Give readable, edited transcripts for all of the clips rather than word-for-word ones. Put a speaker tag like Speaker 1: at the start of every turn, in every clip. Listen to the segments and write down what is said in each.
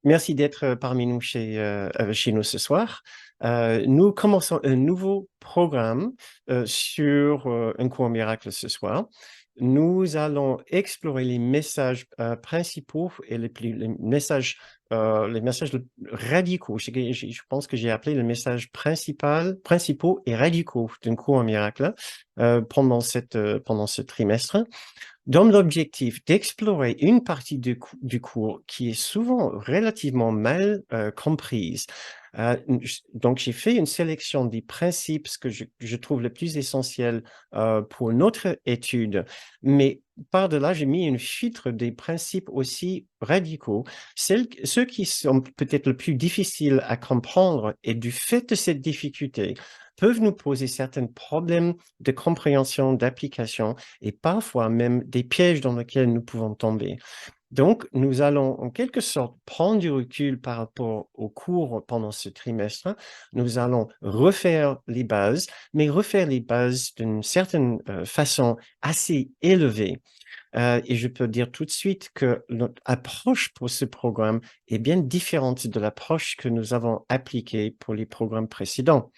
Speaker 1: Merci d'être parmi nous chez nous ce soir. Nous commençons un nouveau programme sur un cours miracle ce soir. Nous allons explorer les messages principaux et les messages radicaux. Je pense que j'ai appelé le message principaux et radicaux d'un cours miracle pendant ce trimestre, dans l'objectif d'explorer une partie du cours qui est souvent relativement mal comprise. Donc, j'ai fait une sélection des principes que je trouve les plus essentiels pour notre étude, mais par-delà, j'ai mis une filtre des principes aussi radicaux, ceux qui sont peut-être le plus difficiles à comprendre, et du fait de cette difficulté, peuvent nous poser certains problèmes de compréhension, d'application, et parfois même des pièges dans lesquels nous pouvons tomber. Donc, nous allons en quelque sorte prendre du recul par rapport au cours pendant ce trimestre. Nous allons refaire les bases, mais refaire les bases d'une certaine façon assez élevée. Et je peux dire tout de suite que notre approche pour ce programme est bien différente de l'approche que nous avons appliquée pour les programmes précédents.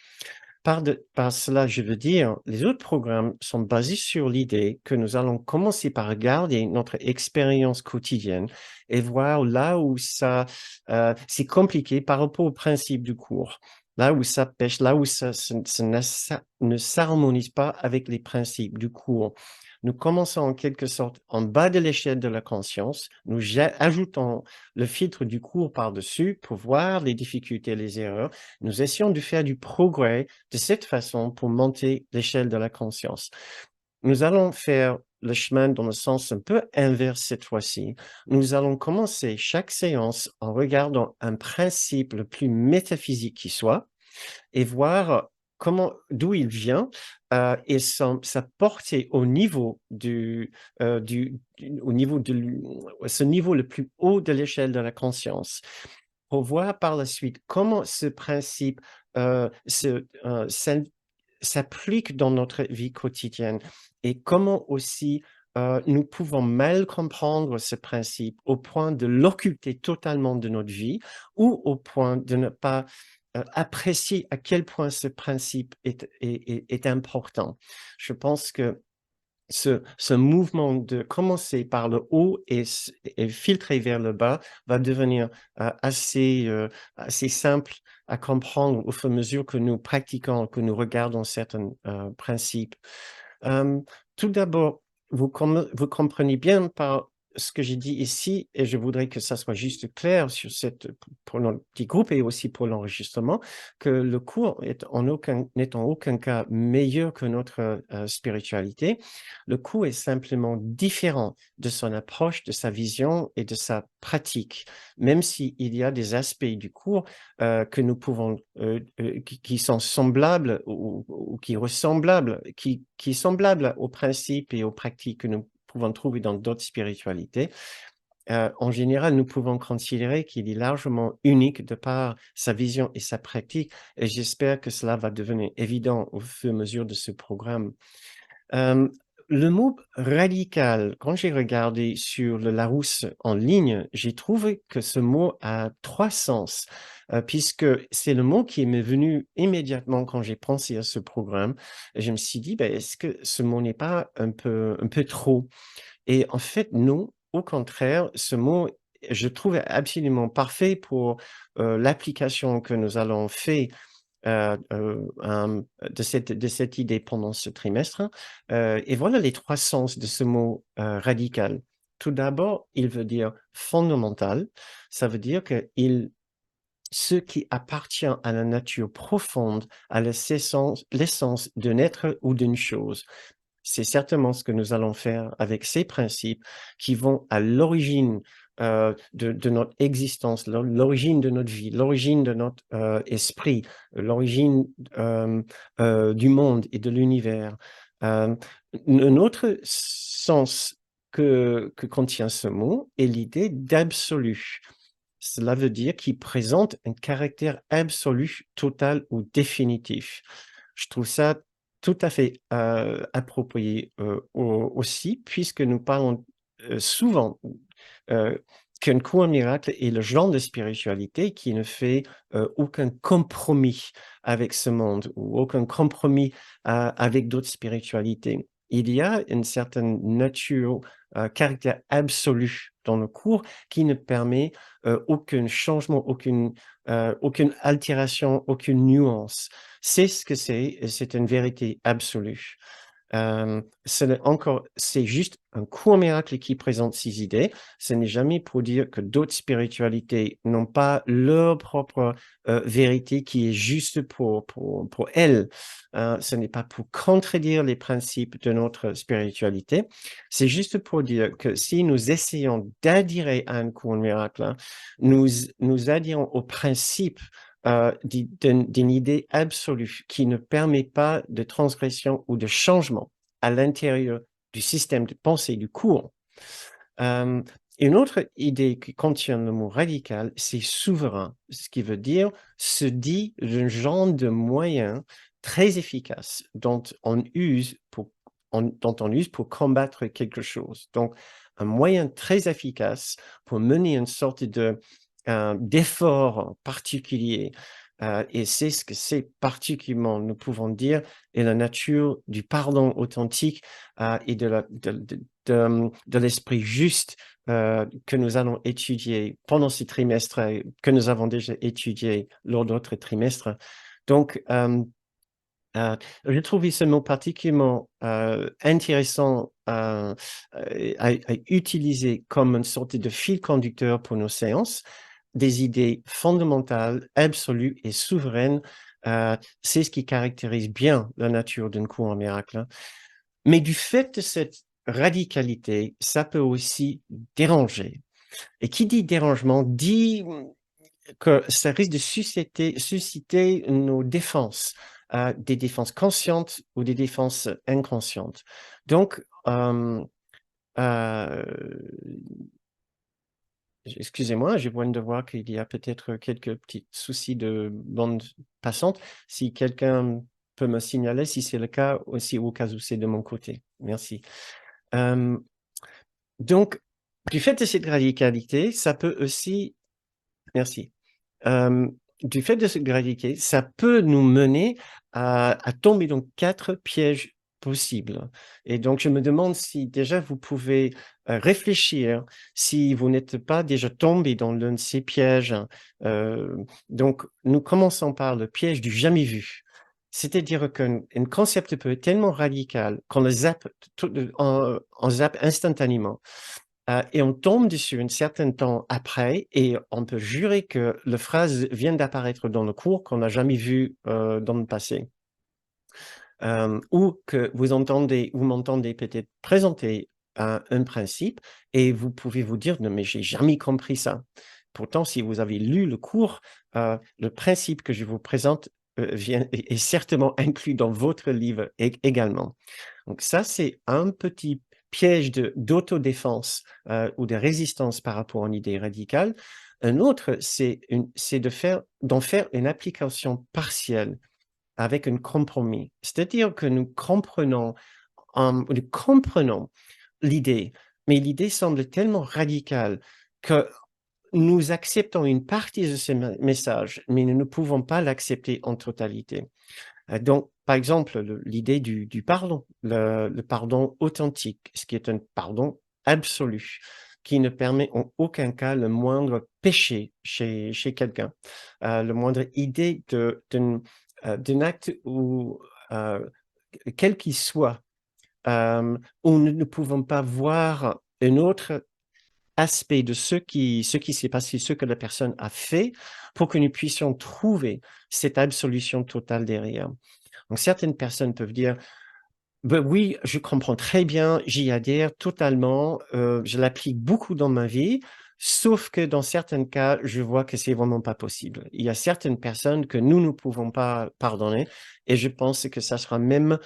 Speaker 1: Par cela, je veux dire, les autres programmes sont basés sur l'idée que nous allons commencer par regarder notre expérience quotidienne et voir là où c'est compliqué par rapport au principe du cours, là où ça pêche, là où ça ne s'harmonise pas avec les principes du cours. Nous commençons en quelque sorte en bas de l'échelle de la conscience, nous ajoutons le filtre du cours par-dessus pour voir les difficultés et les erreurs. Nous essayons de faire du progrès de cette façon pour monter l'échelle de la conscience. Nous allons faire le chemin dans le sens un peu inverse cette fois-ci. Nous allons commencer chaque séance en regardant un principe le plus métaphysique qui soit et voir d'où il vient et sa portée au niveau au niveau de ce niveau le plus haut de l'échelle de la conscience, pour voir par la suite comment ce principe s'applique dans notre vie quotidienne, et comment aussi nous pouvons mal comprendre ce principe au point de l'occulter totalement de notre vie, ou au point de ne pas apprécier à quel point ce principe est important. Je pense que ce mouvement de commencer par le haut et filtrer vers le bas va devenir assez simple à comprendre au fur et à mesure que nous pratiquons, que nous regardons certains principes. Euh, Tout d'abord, vous comprenez bien par ce que j'ai dit ici, et je voudrais que ça soit juste clair pour notre petit groupe et aussi pour l'enregistrement, que le cours n'est en aucun cas meilleur que notre spiritualité. Le cours est simplement différent de son approche, de sa vision et de sa pratique, même s'il y a des aspects du cours que nous pouvons, qui sont semblables ou qui semblables aux principes et aux pratiques que nous pouvons trouver dans d'autres spiritualités. En général, nous pouvons considérer qu'il est largement unique de par sa vision et sa pratique, et j'espère que cela va devenir évident au fur et à mesure de ce programme. Euh, le mot radical, quand j'ai regardé sur le Larousse en ligne, j'ai trouvé que ce mot a trois sens, puisque c'est le mot qui m'est venu immédiatement quand j'ai pensé à ce programme. Et je me suis dit, ben, est-ce que ce mot n'est pas un peu trop? Et en fait, non, au contraire, ce mot, je trouve absolument parfait pour l'application que nous allons faire de cette idée pendant ce trimestre. Et voilà les trois sens de ce mot radical. Tout d'abord, il veut dire fondamental. Ça veut dire que ce qui appartient à la nature profonde, à l'essence d'un être ou d'une chose. C'est certainement ce que nous allons faire avec ces principes qui vont à l'origine de notre existence, l'origine de notre vie, l'origine de notre esprit, l'origine du monde et de l'univers. Euh, un autre sens que contient ce mot est l'idée d'absolu. Cela veut dire qu'il présente un caractère absolu, total ou définitif. Je trouve ça tout à fait approprié aussi, puisque nous parlons souvent qu'un cours miracle est le genre de spiritualité qui ne fait aucun compromis avec ce monde ou aucun compromis avec d'autres spiritualités. Il y a une certaine nature, caractère absolu dans le cours qui ne permet aucun changement, aucune altération, aucune nuance. C'est ce que c'est une vérité absolue. C'est juste un court miracle qui présente ces idées. Ce n'est jamais pour dire que d'autres spiritualités n'ont pas leur propre vérité qui est juste pour elles. Ce n'est pas pour contredire les principes de notre spiritualité. C'est juste pour dire que si nous essayons d'adhérer à un court miracle, hein, nous adhérons au principe d'une idée absolue qui ne permet pas de transgression ou de changement à l'intérieur du système de pensée du cours. Une autre idée qui contient le mot radical, c'est souverain, ce qui veut dire se dit d'un genre de moyen très efficace dont on use pour combattre quelque chose. Donc, un moyen très efficace pour mener une sorte d'effort particulier. Et c'est ce que c'est particulièrement, nous pouvons dire, est la nature du pardon authentique et de l'esprit juste que nous allons étudier pendant ce trimestre, que nous avons déjà étudié lors d'autres trimestres. Donc, je trouve ce mot particulièrement intéressant à utiliser comme une sorte de fil conducteur pour nos séances. Des idées fondamentales, absolues et souveraines, c'est ce qui caractérise bien la nature d'un cours en miracle. Mais du fait de cette radicalité, ça peut aussi déranger. Et qui dit dérangement dit que ça risque de susciter nos défenses, des défenses conscientes ou des défenses inconscientes. Donc, excusez-moi, je viens de voir qu'il y a peut-être quelques petits soucis de bande passante. Si quelqu'un peut me signaler si c'est le cas, aussi au cas où c'est de mon côté. Merci. Donc, du fait de cette radicalité, ça peut aussi... Merci. Du fait de cette radicalité, ça peut nous mener à tomber dans 4 pièges possibles. Et donc, je me demande si déjà vous pouvez réfléchir si vous n'êtes pas déjà tombé dans l'un de ces pièges. Donc, nous commençons par le piège du jamais vu. C'est-à-dire qu'un concept peut être tellement radical qu'on le zappe, on zappe instantanément. Et on tombe dessus un certain temps après et on peut jurer que la phrase vient d'apparaître dans le cours qu'on n'a jamais vu dans le passé. Ou que vous m'entendez peut-être présenter un principe et vous pouvez vous dire « Non, mais j'ai jamais compris ça ». Pourtant, si vous avez lu le cours, le principe que je vous présente est certainement inclus dans votre livre également. Donc ça, c'est un petit piège d'autodéfense ou de résistance par rapport à une idée radicale. Un autre, c'est d'en faire une application partielle avec un compromis. C'est-à-dire que nous comprenons l'idée, mais l'idée semble tellement radicale que nous acceptons une partie de ce message, mais nous ne pouvons pas l'accepter en totalité. Donc, par exemple, l'idée du pardon, le pardon authentique, ce qui est un pardon absolu, qui ne permet en aucun cas le moindre péché chez quelqu'un, le moindre idée d'un acte ou quel qu'il soit, où nous ne pouvons pas voir un autre aspect de ce qui s'est passé, ce que la personne a fait, pour que nous puissions trouver cette absolution totale derrière. Donc, certaines personnes peuvent dire ben oui, je comprends très bien, j'y adhère totalement, je l'applique beaucoup dans ma vie, sauf que dans certains cas, je vois que c'est vraiment pas possible. Il y a certaines personnes que nous ne pouvons pas pardonner et je pense que ça sera même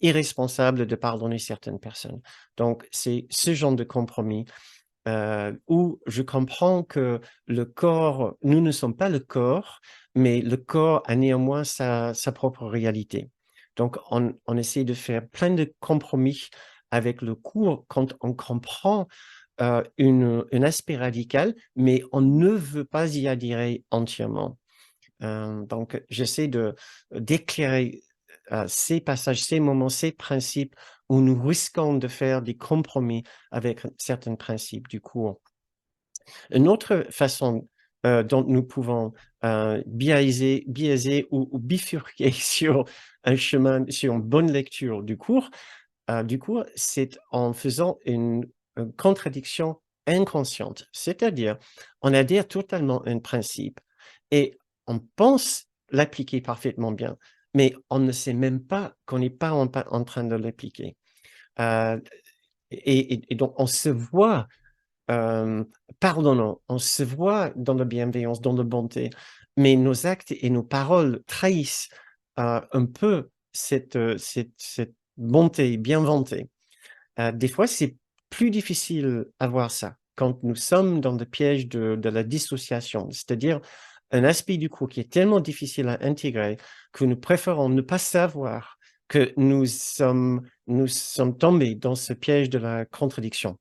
Speaker 1: irresponsable de pardonner certaines personnes. Donc, c'est ce genre de compromis où je comprends que le corps, nous ne sommes pas le corps, mais le corps a néanmoins sa propre réalité. Donc, on essaie de faire plein de compromis avec le cours quand on comprend un aspect radical, mais on ne veut pas y adhérer entièrement. Donc, j'essaie d'éclairer ces passages, ces moments, ces principes où nous risquons de faire des compromis avec certains principes du cours. Une autre façon dont nous pouvons biaiser ou bifurquer sur un chemin, sur une bonne lecture du cours, c'est en faisant une contradiction inconsciente. C'est-à-dire, on adhère totalement à un principe et on pense l'appliquer parfaitement bien, mais on ne sait même pas qu'on n'est pas en train de l'appliquer. Et donc, on se voit pardonnant, on se voit dans la bienveillance, dans la bonté, mais nos actes et nos paroles trahissent un peu cette bonté bien vantée. Des fois, c'est plus difficile à voir ça quand nous sommes dans le piège de la dissociation, c'est-à-dire un aspect du cours qui est tellement difficile à intégrer que nous préférons ne pas savoir que nous sommes tombés dans ce piège de la contradiction.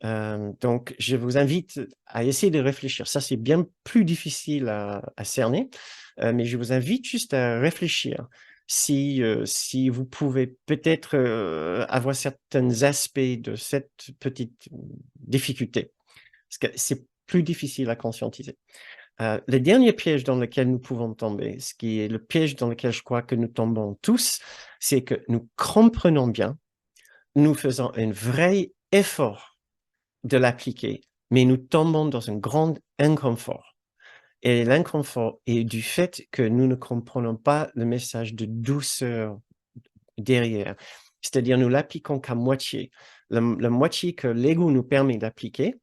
Speaker 1: Donc, je vous invite à essayer de réfléchir. Ça, c'est bien plus difficile à cerner, mais je vous invite juste à réfléchir. Si vous pouvez peut-être avoir certains aspects de cette petite difficulté, parce que c'est plus difficile à conscientiser. Le dernier piège dans lequel nous pouvons tomber, ce qui est le piège dans lequel je crois que nous tombons tous, c'est que nous comprenons bien, nous faisons un vrai effort de l'appliquer, mais nous tombons dans un grand inconfort. Et l'inconfort est du fait que nous ne comprenons pas le message de douceur derrière. C'est-à-dire, nous l'appliquons qu'à moitié. La moitié que l'ego nous permet d'appliquer,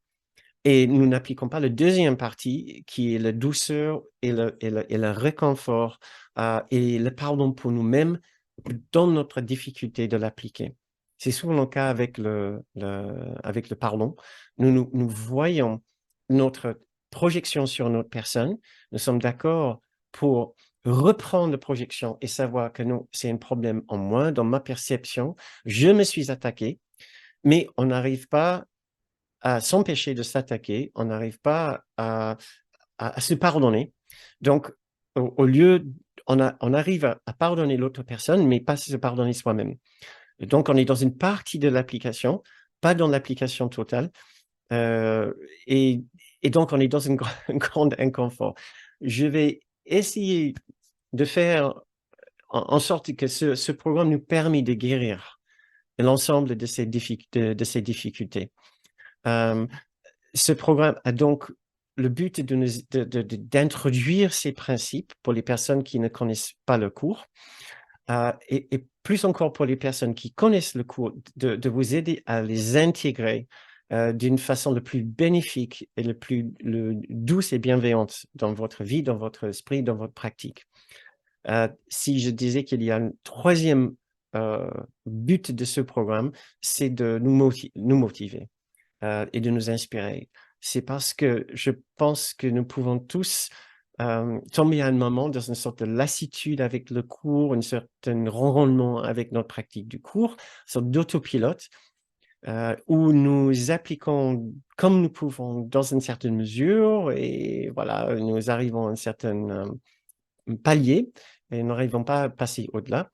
Speaker 1: et nous n'appliquons pas la deuxième partie, qui est la douceur et le réconfort et le pardon pour nous-mêmes dans notre difficulté de l'appliquer. C'est souvent le cas avec avec le pardon. Nous voyons notre projection sur notre personne. Nous sommes d'accord pour reprendre la projection et savoir que non, c'est un problème en moi, dans ma perception. Je me suis attaqué, mais on n'arrive pas à s'empêcher de s'attaquer, on n'arrive pas à se pardonner. Donc, au lieu, on arrive à pardonner l'autre personne, mais pas se pardonner soi-même. Donc, on est dans une partie de l'application, pas dans l'application totale. Et, donc, on est dans un grand inconfort. Je vais essayer de faire en sorte que ce programme nous permet de guérir l'ensemble de ces difficultés. Ce programme a donc le but d'introduire ces principes pour les personnes qui ne connaissent pas le cours, et plus encore pour les personnes qui connaissent le cours, de vous aider à les intégrer d'une façon le plus bénéfique et le plus douce et bienveillante dans votre vie, dans votre esprit, dans votre pratique. Si je disais qu'il y a un troisième but de ce programme, c'est de nous motiver et de nous inspirer. C'est parce que je pense que nous pouvons tous tomber à un moment dans une sorte de lassitude avec le cours, un certain ronronnement avec notre pratique du cours, une sorte d'autopilote, où nous appliquons comme nous pouvons dans une certaine mesure, et voilà, nous arrivons à un certain palier, et nous n'arrivons pas à passer au-delà.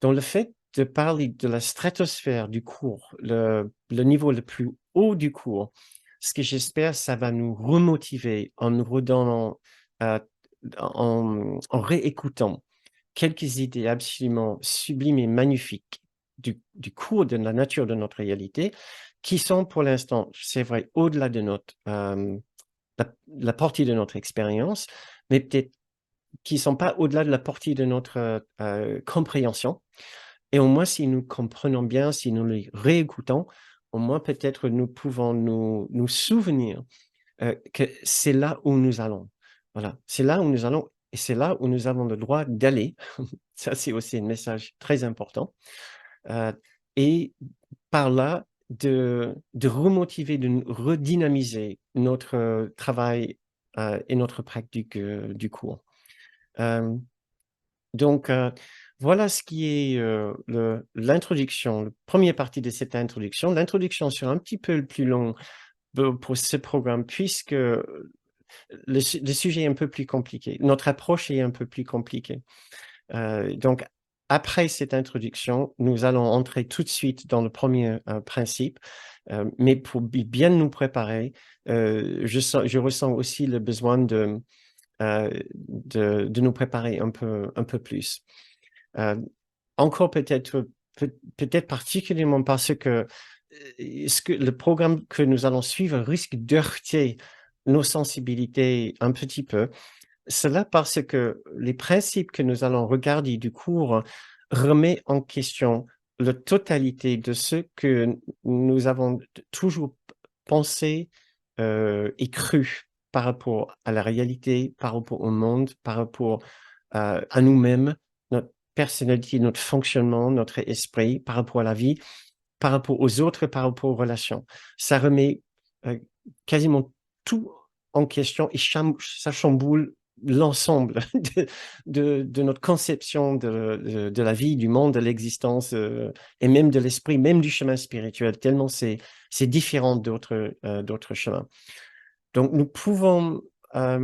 Speaker 1: Dans le fait de parler de la stratosphère du cours, le niveau le plus haut du cours, ce que j'espère, ça va nous remotiver en nous redonnant, en réécoutant quelques idées absolument sublimes et magnifiques du cours de la nature de notre réalité, qui sont pour l'instant, c'est vrai, au-delà de la portée de notre expérience, mais peut-être qui ne sont pas au-delà de la portée de notre compréhension. Et au moins, si nous comprenons bien, si nous les réécoutons, au moins peut-être nous pouvons nous souvenir que c'est là où nous allons. Voilà, c'est là où nous allons et c'est là où nous avons le droit d'aller. Ça, c'est aussi un message très important. Et par là, de remotiver, de redynamiser notre travail et notre pratique du cours. Donc, voilà ce qui est l'introduction, la première partie de cette introduction. L'introduction sera un petit peu plus long pour ce programme, puisque le sujet est un peu plus compliqué. Notre approche est un peu plus compliquée. Donc, après cette introduction, nous allons entrer tout de suite dans le premier principe, mais pour bien nous préparer, je ressens aussi le besoin de nous préparer un peu plus. Encore peut-être particulièrement parce que le programme que nous allons suivre risque d'heurter nos sensibilités un petit peu. Cela parce que les principes que nous allons regarder du cours remet en question la totalité de ce que nous avons toujours pensé et cru par rapport à la réalité, par rapport au monde, par rapport à nous-mêmes, notre personnalité, notre fonctionnement, notre esprit, par rapport à la vie, par rapport aux autres, par rapport aux relations. Ça remet quasiment tout en question et ça chamboule l'ensemble de notre conception de la vie, du monde, de l'existence et même de l'esprit, même du chemin spirituel, tellement c'est différent d'autres chemins. Donc, nous pouvons, à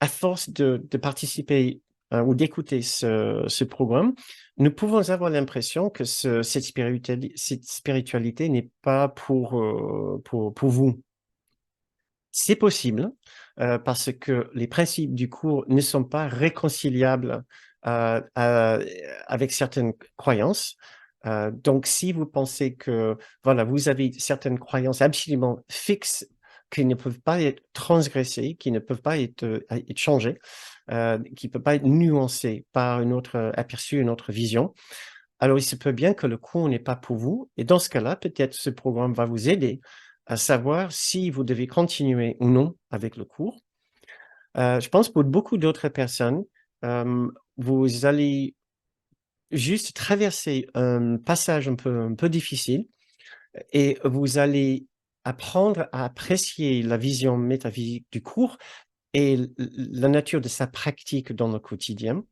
Speaker 1: force de participer ou d'écouter ce programme, nous pouvons avoir l'impression que cette spiritualité n'est pas pour vous. C'est possible parce que les principes du cours ne sont pas réconciliables avec certaines croyances. Donc, si vous pensez que voilà, vous avez certaines croyances absolument fixes qui ne peuvent pas être transgressées, qui ne peuvent pas être changées, qui ne peuvent pas être nuancées par une autre aperçu, une autre vision, alors il se peut bien que le cours n'est pas pour vous. Et dans ce cas-là, peut-être ce programme va vous aider à savoir si vous devez continuer ou non avec le cours. Je pense pour beaucoup d'autres personnes, vous allez juste traverser un passage un peu difficile et vous allez apprendre à apprécier la vision métaphysique du cours et la nature de sa pratique dans le quotidien.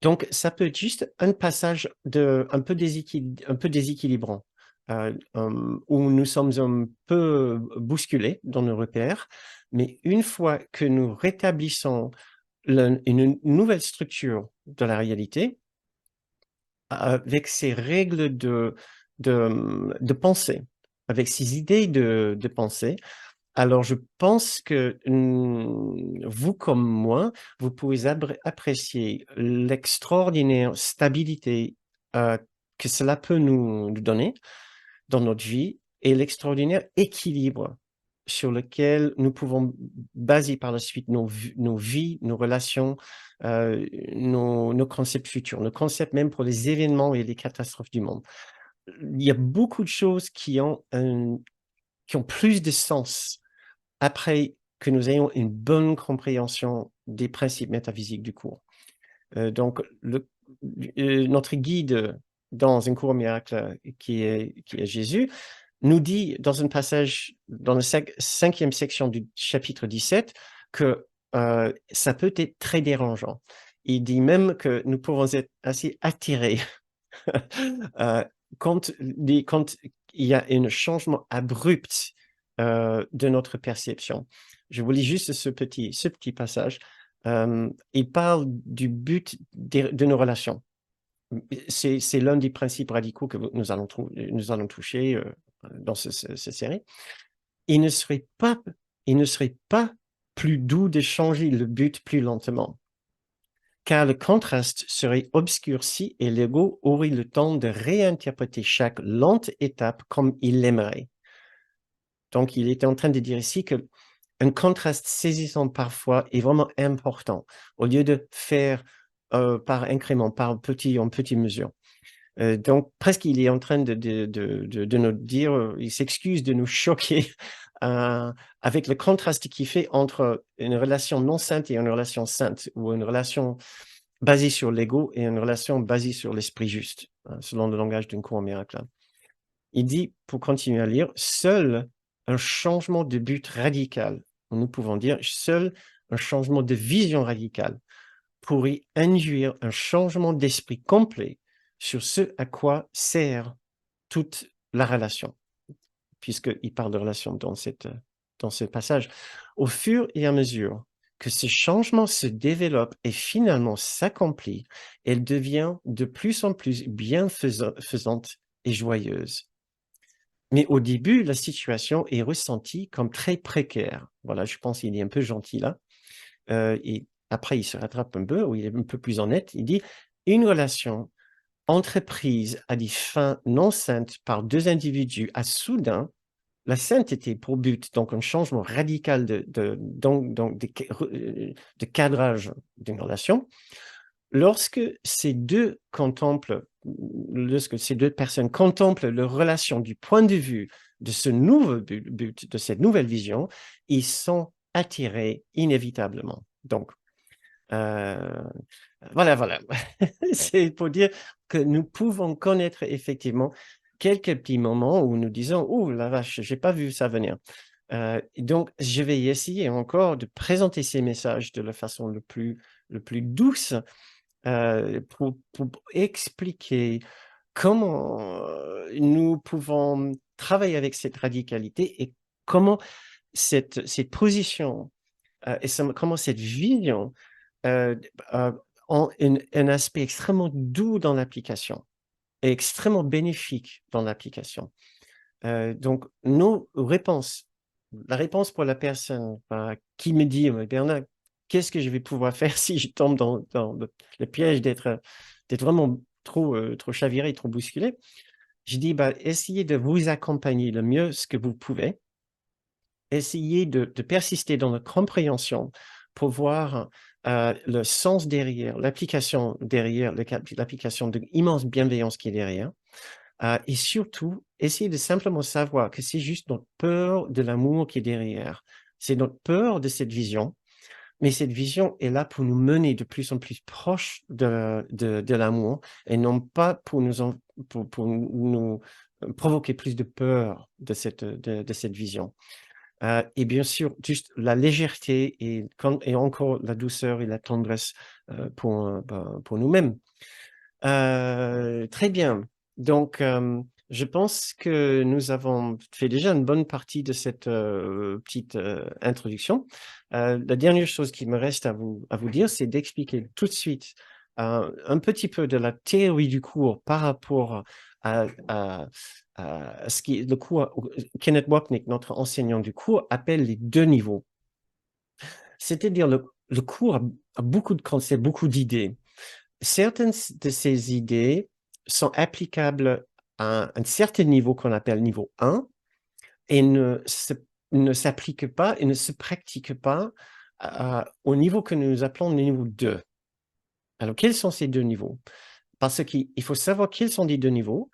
Speaker 1: Donc, ça peut être juste un passage un peu déséquilibrant, où nous sommes un peu bousculés dans nos repères, mais une fois que nous rétablissons une nouvelle structure de la réalité, avec ses règles de pensée, avec ses idées de pensée, alors je pense que vous comme moi, vous pouvez apprécier l'extraordinaire stabilité que cela peut nous donner dans notre vie et l'extraordinaire équilibre sur lequel nous pouvons baser par la suite nos vies, nos relations, nos concepts futurs, nos concepts même pour les événements et les catastrophes du monde. Il y a beaucoup de choses qui ont plus de sens après que nous ayons une bonne compréhension des principes métaphysiques du cours. Donc, notre guide dans un cours miracle qui est Jésus nous dit dans un passage, dans la cinquième section du chapitre 17, que ça peut être très dérangeant. Il dit même que nous pouvons être assez attirés quand il y a un changement abrupt de notre perception. Je vous lis juste ce petit passage. Il parle du but de nos relations. C'est l'un des principes radicaux que nous allons toucher dans cette série. Il ne serait pas plus doux de changer le but plus lentement, car le contraste serait obscurci et l'ego aurait le temps de réinterpréter chaque lente étape comme il l'aimerait. Donc, il était en train de dire ici qu'un contraste saisissant parfois est vraiment important, au lieu de faire par incrément, en petite mesure. Donc, presque, il est en train de nous dire, il s'excuse de nous choquer avec le contraste qu'il fait entre une relation non sainte et une relation sainte, ou une relation basée sur l'ego et une relation basée sur l'esprit juste, selon le langage d'un cours miracle. Il dit, pour continuer à lire, seul un changement de but radical, nous pouvons dire seul un changement de vision radicale, pour y induire un changement d'esprit complet sur ce à quoi sert toute la relation, puisqu'il parle de relation dans ce passage. Au fur et à mesure que ce changement se développe et finalement s'accomplit, elle devient de plus en plus bienfaisante et joyeuse. Mais au début, la situation est ressentie comme très précaire. Voilà, je pense qu'il est un peu gentil là. Et après, il se rattrape un peu, ou il est un peu plus honnête. Il dit, une relation entreprise à des fins non saintes par deux individus a soudain la sainteté pour but, donc un changement radical de cadrage d'une relation. Lorsque lorsque ces deux personnes contemplent leur relation du point de vue de ce nouveau but, de cette nouvelle vision, ils sont attirés inévitablement. Donc, euh, voilà. C'est pour dire que nous pouvons connaître effectivement quelques petits moments où nous disons, oh la vache, j'ai pas vu ça venir. Donc, je vais essayer encore de présenter ces messages de la façon le plus douce, pour expliquer comment nous pouvons travailler avec cette radicalité et comment cette position et comment cette vision euh, euh, ont un aspect extrêmement doux dans l'application et extrêmement bénéfique dans l'application. Donc, la réponse pour la personne qui me dit, Bernard, qu'est-ce que je vais pouvoir faire si je tombe dans le piège d'être vraiment trop chaviré, trop bousculé? Je dis, essayez de vous accompagner le mieux ce que vous pouvez. Essayez de persister dans la compréhension pour voir le sens derrière, l'application derrière, l'application de l'immense bienveillance qui est derrière. Et surtout, essayez de simplement savoir que c'est juste notre peur de l'amour qui est derrière. C'est notre peur de cette vision, mais cette vision est là pour nous mener de plus en plus proche de l'amour et non pas pour pour nous provoquer plus de peur de cette vision. Et bien sûr, juste la légèreté et encore la douceur et la tendresse pour nous-mêmes. Très bien. Donc, je pense que nous avons fait déjà une bonne partie de cette petite introduction. La dernière chose qui me reste à vous dire, c'est d'expliquer tout de suite un petit peu de la théorie du cours par rapport à, à, à ce qui le cours, Kenneth Wapnick, notre enseignant du cours, appelle les deux niveaux. C'est-à-dire le cours a beaucoup de concepts, beaucoup d'idées. Certaines de ces idées sont applicables à un certain niveau qu'on appelle niveau 1 et ne s'appliquent pas et ne se pratiquent pas au niveau que nous appelons le niveau 2. Alors, quels sont ces deux niveaux? Parce qu'il faut savoir quels sont les deux niveaux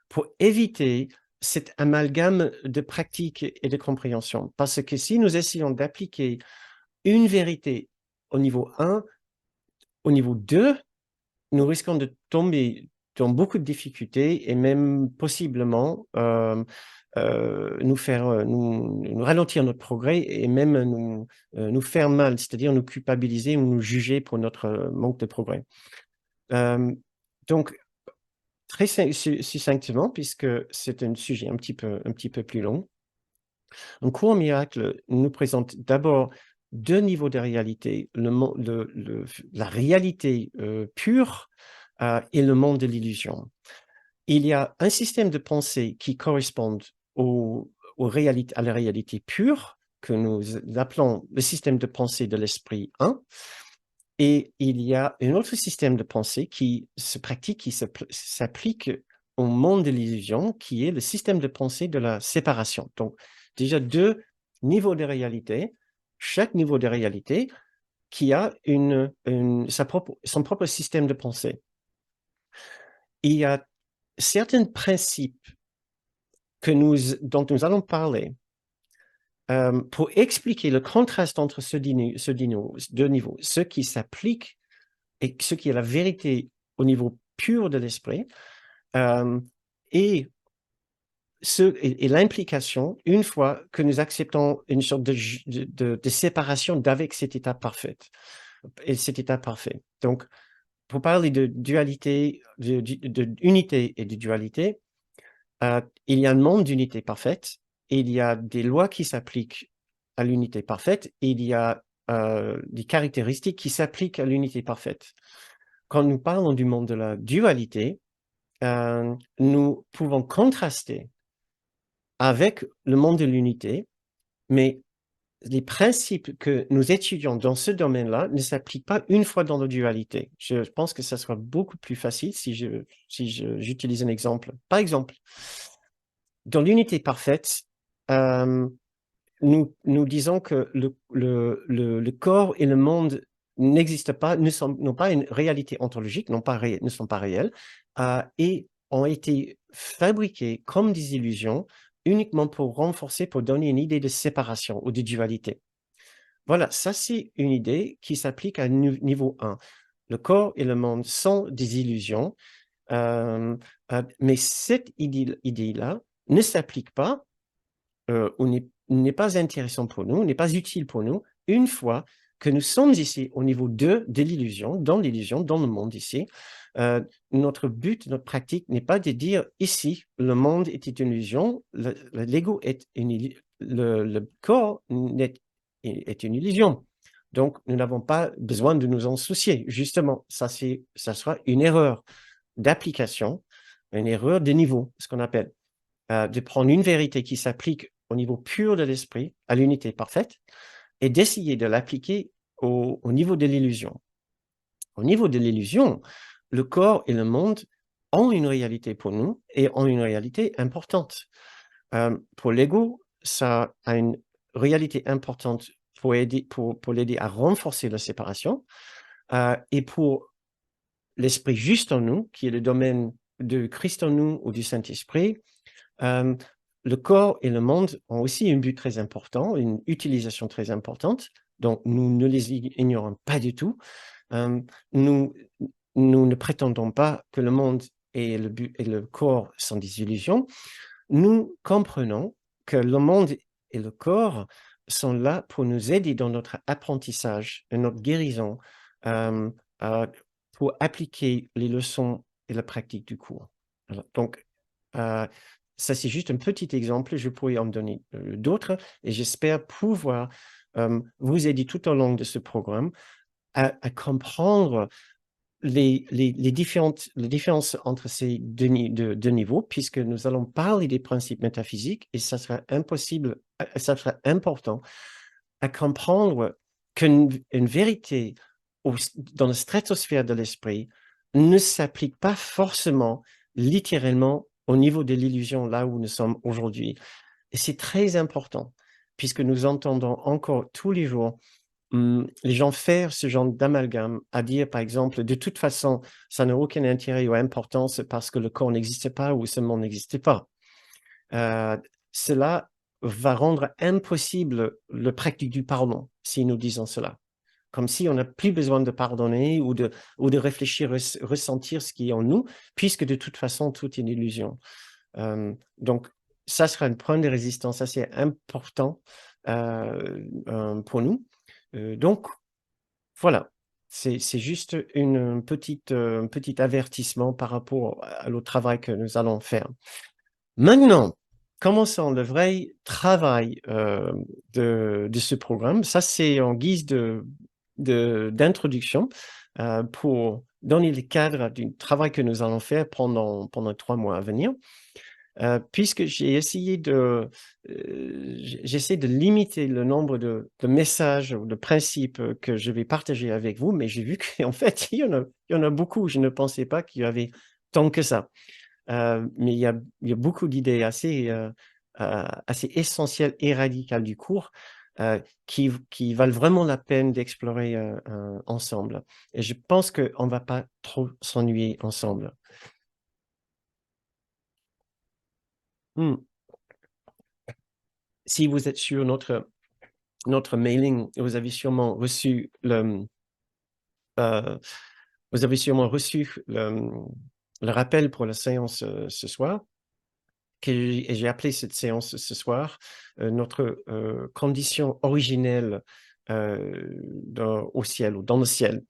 Speaker 1: pour éviter cet amalgame de pratique et de compréhension. Parce que si nous essayons d'appliquer une vérité au niveau 1, au niveau 2, nous risquons de tomber dans beaucoup de difficultés et même possiblement nous ralentir notre progrès et même nous faire mal, c'est-à-dire nous culpabiliser ou nous juger pour notre manque de progrès. Donc, très succinctement, puisque c'est un sujet un petit peu plus long, un cours miracle nous présente d'abord deux niveaux de réalité, la réalité pure et le monde de l'illusion. Il y a un système de pensée qui correspond à la réalité pure, que nous appelons le système de pensée de l'esprit 1, et il y a un autre système de pensée qui se pratique, qui s'applique au monde de l'illusion, qui est le système de pensée de la séparation. Donc, déjà deux niveaux de réalité, chaque niveau de réalité qui a son propre système de pensée. Il y a certains principes dont nous allons parler pour expliquer le contraste entre ces deux niveaux, ce qui s'applique et ce qui est la vérité au niveau pur de l'esprit, et l'implication, une fois que nous acceptons une sorte de séparation d'avec cet état parfait. et cet état parfait. Donc, pour parler de dualité, de unité et de dualité, il y a un monde d'unité parfaite, et il y a des lois qui s'appliquent à l'unité parfaite, et il y a des caractéristiques qui s'appliquent à l'unité parfaite. Quand nous parlons du monde de la dualité, nous pouvons contraster avec le monde de l'unité, mais les principes que nous étudions dans ce domaine-là ne s'appliquent pas une fois dans la dualité. Je pense que ça sera beaucoup plus facile si j'utilise un exemple. Par exemple, dans l'unité parfaite, nous disons que le corps et le monde n'existent pas, n'ont pas une réalité ontologique, ne sont pas réels, et ont été fabriqués comme des illusions uniquement pour renforcer, pour donner une idée de séparation ou de dualité. Voilà, ça c'est une idée qui s'applique à niveau 1. Le corps et le monde sont des illusions, mais cette idée-là ne s'applique pas ou n'est pas intéressant pour nous, n'est pas utile pour nous, une fois que nous sommes ici au niveau 2 de l'illusion, dans le monde ici. Notre but, notre pratique n'est pas de dire ici, le monde est une illusion, l'ego est le corps est une illusion. Donc, nous n'avons pas besoin de nous en soucier. Justement, ça sera une erreur d'application, une erreur de niveau, ce qu'on appelle. De prendre une vérité qui s'applique au niveau pur de l'esprit, à l'unité parfaite, et d'essayer de l'appliquer au niveau de l'illusion. Au niveau de l'illusion, le corps et le monde ont une réalité pour nous et ont une réalité importante. Pour l'ego, ça a une réalité importante pour l'aider à renforcer la séparation, et pour l'esprit juste en nous, qui est le domaine de Christ en nous ou du Saint-Esprit, le corps et le monde ont aussi un but très important, une utilisation très importante, donc nous ne les ignorons pas du tout. Nous ne prétendons pas que le monde et le corps sont des illusions. Nous comprenons que le monde et le corps sont là pour nous aider dans notre apprentissage et notre guérison, euh, pour appliquer les leçons et la pratique du cours. Alors, donc, ça c'est juste un petit exemple, je pourrais en donner d'autres, et j'espère pouvoir vous aider tout au long de ce programme à comprendre les différences entre ces deux niveaux, puisque nous allons parler des principes métaphysiques, et ça sera important à comprendre qu'une vérité dans la stratosphère de l'esprit ne s'applique pas forcément littéralement au niveau de l'illusion là où nous sommes aujourd'hui. Et c'est très important, puisque nous entendons encore tous les jours les gens faire ce genre d'amalgame, à dire par exemple, de toute façon, ça n'a aucun intérêt ou importance parce que le corps n'existe pas ou ce monde n'existe pas. Cela va rendre impossible le pratique du pardon, si nous disons cela. Comme si on n'a plus besoin de pardonner ou de réfléchir, ressentir ce qui est en nous, puisque de toute façon, tout est une illusion. Donc, ça sera un point de résistance assez important pour nous. Donc, voilà, c'est juste un petit avertissement par rapport au travail que nous allons faire. Maintenant, commençons le vrai travail de ce programme. Ça, c'est en guise d'introduction pour donner le cadre du travail que nous allons faire pendant 3 mois à venir. Puisque j'essaie de limiter le nombre de messages ou de principes que je vais partager avec vous, mais j'ai vu qu'en fait, il y en a beaucoup. Je ne pensais pas qu'il y avait tant que ça. Mais il y a beaucoup d'idées assez essentielles et radicales du cours qui valent vraiment la peine d'explorer ensemble. Et je pense qu'on ne va pas trop s'ennuyer ensemble. Hmm. Si vous êtes sur notre mailing, vous avez sûrement reçu le rappel pour la séance ce soir. J'ai appelé cette séance ce soir notre condition originelle au ciel ou dans le ciel,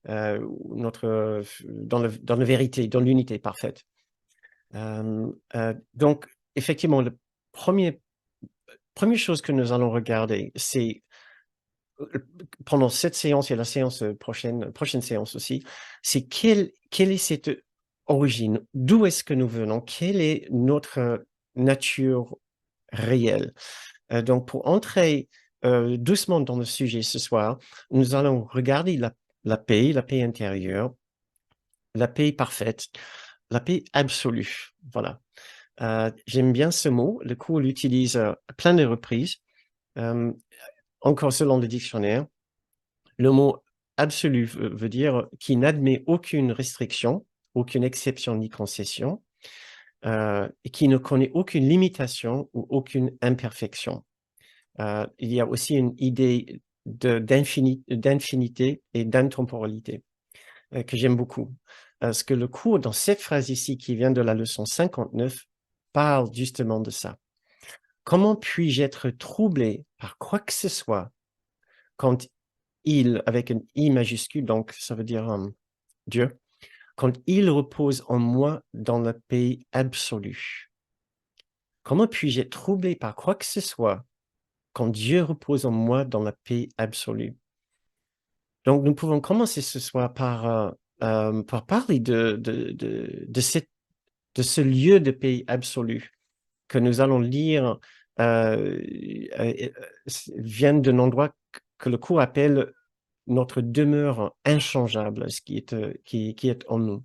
Speaker 1: dans la vérité, dans l'unité parfaite. Donc, effectivement, première chose que nous allons regarder, c'est pendant cette séance et la séance prochaine séance aussi, c'est quelle est cette origine? D'où est-ce que nous venons? Quelle est notre nature réelle? Donc, pour entrer doucement dans le sujet ce soir, nous allons regarder la paix intérieure, la paix parfaite, la paix absolue. Voilà. J'aime bien ce mot. Le cours l'utilise à plein de reprises. Encore selon le dictionnaire, le mot absolu veut dire qui n'admet aucune restriction, aucune exception ni concession, et qui ne connaît aucune limitation ou aucune imperfection. Il y a aussi une idée d'infinité et d'intemporalité que j'aime beaucoup. Parce que le cours, dans cette phrase ici qui vient de la leçon 59, parle justement de ça. Comment puis-je être troublé par quoi que ce soit quand il, avec un I majuscule, donc ça veut dire Dieu, quand il repose en moi dans la paix absolue? Comment puis-je être troublé par quoi que ce soit quand Dieu repose en moi dans la paix absolue? Donc, nous pouvons commencer ce soir par parler de ce lieu de paix absolue que nous allons lire vient d'un endroit que le cours appelle notre demeure inchangeable, ce qui est en nous.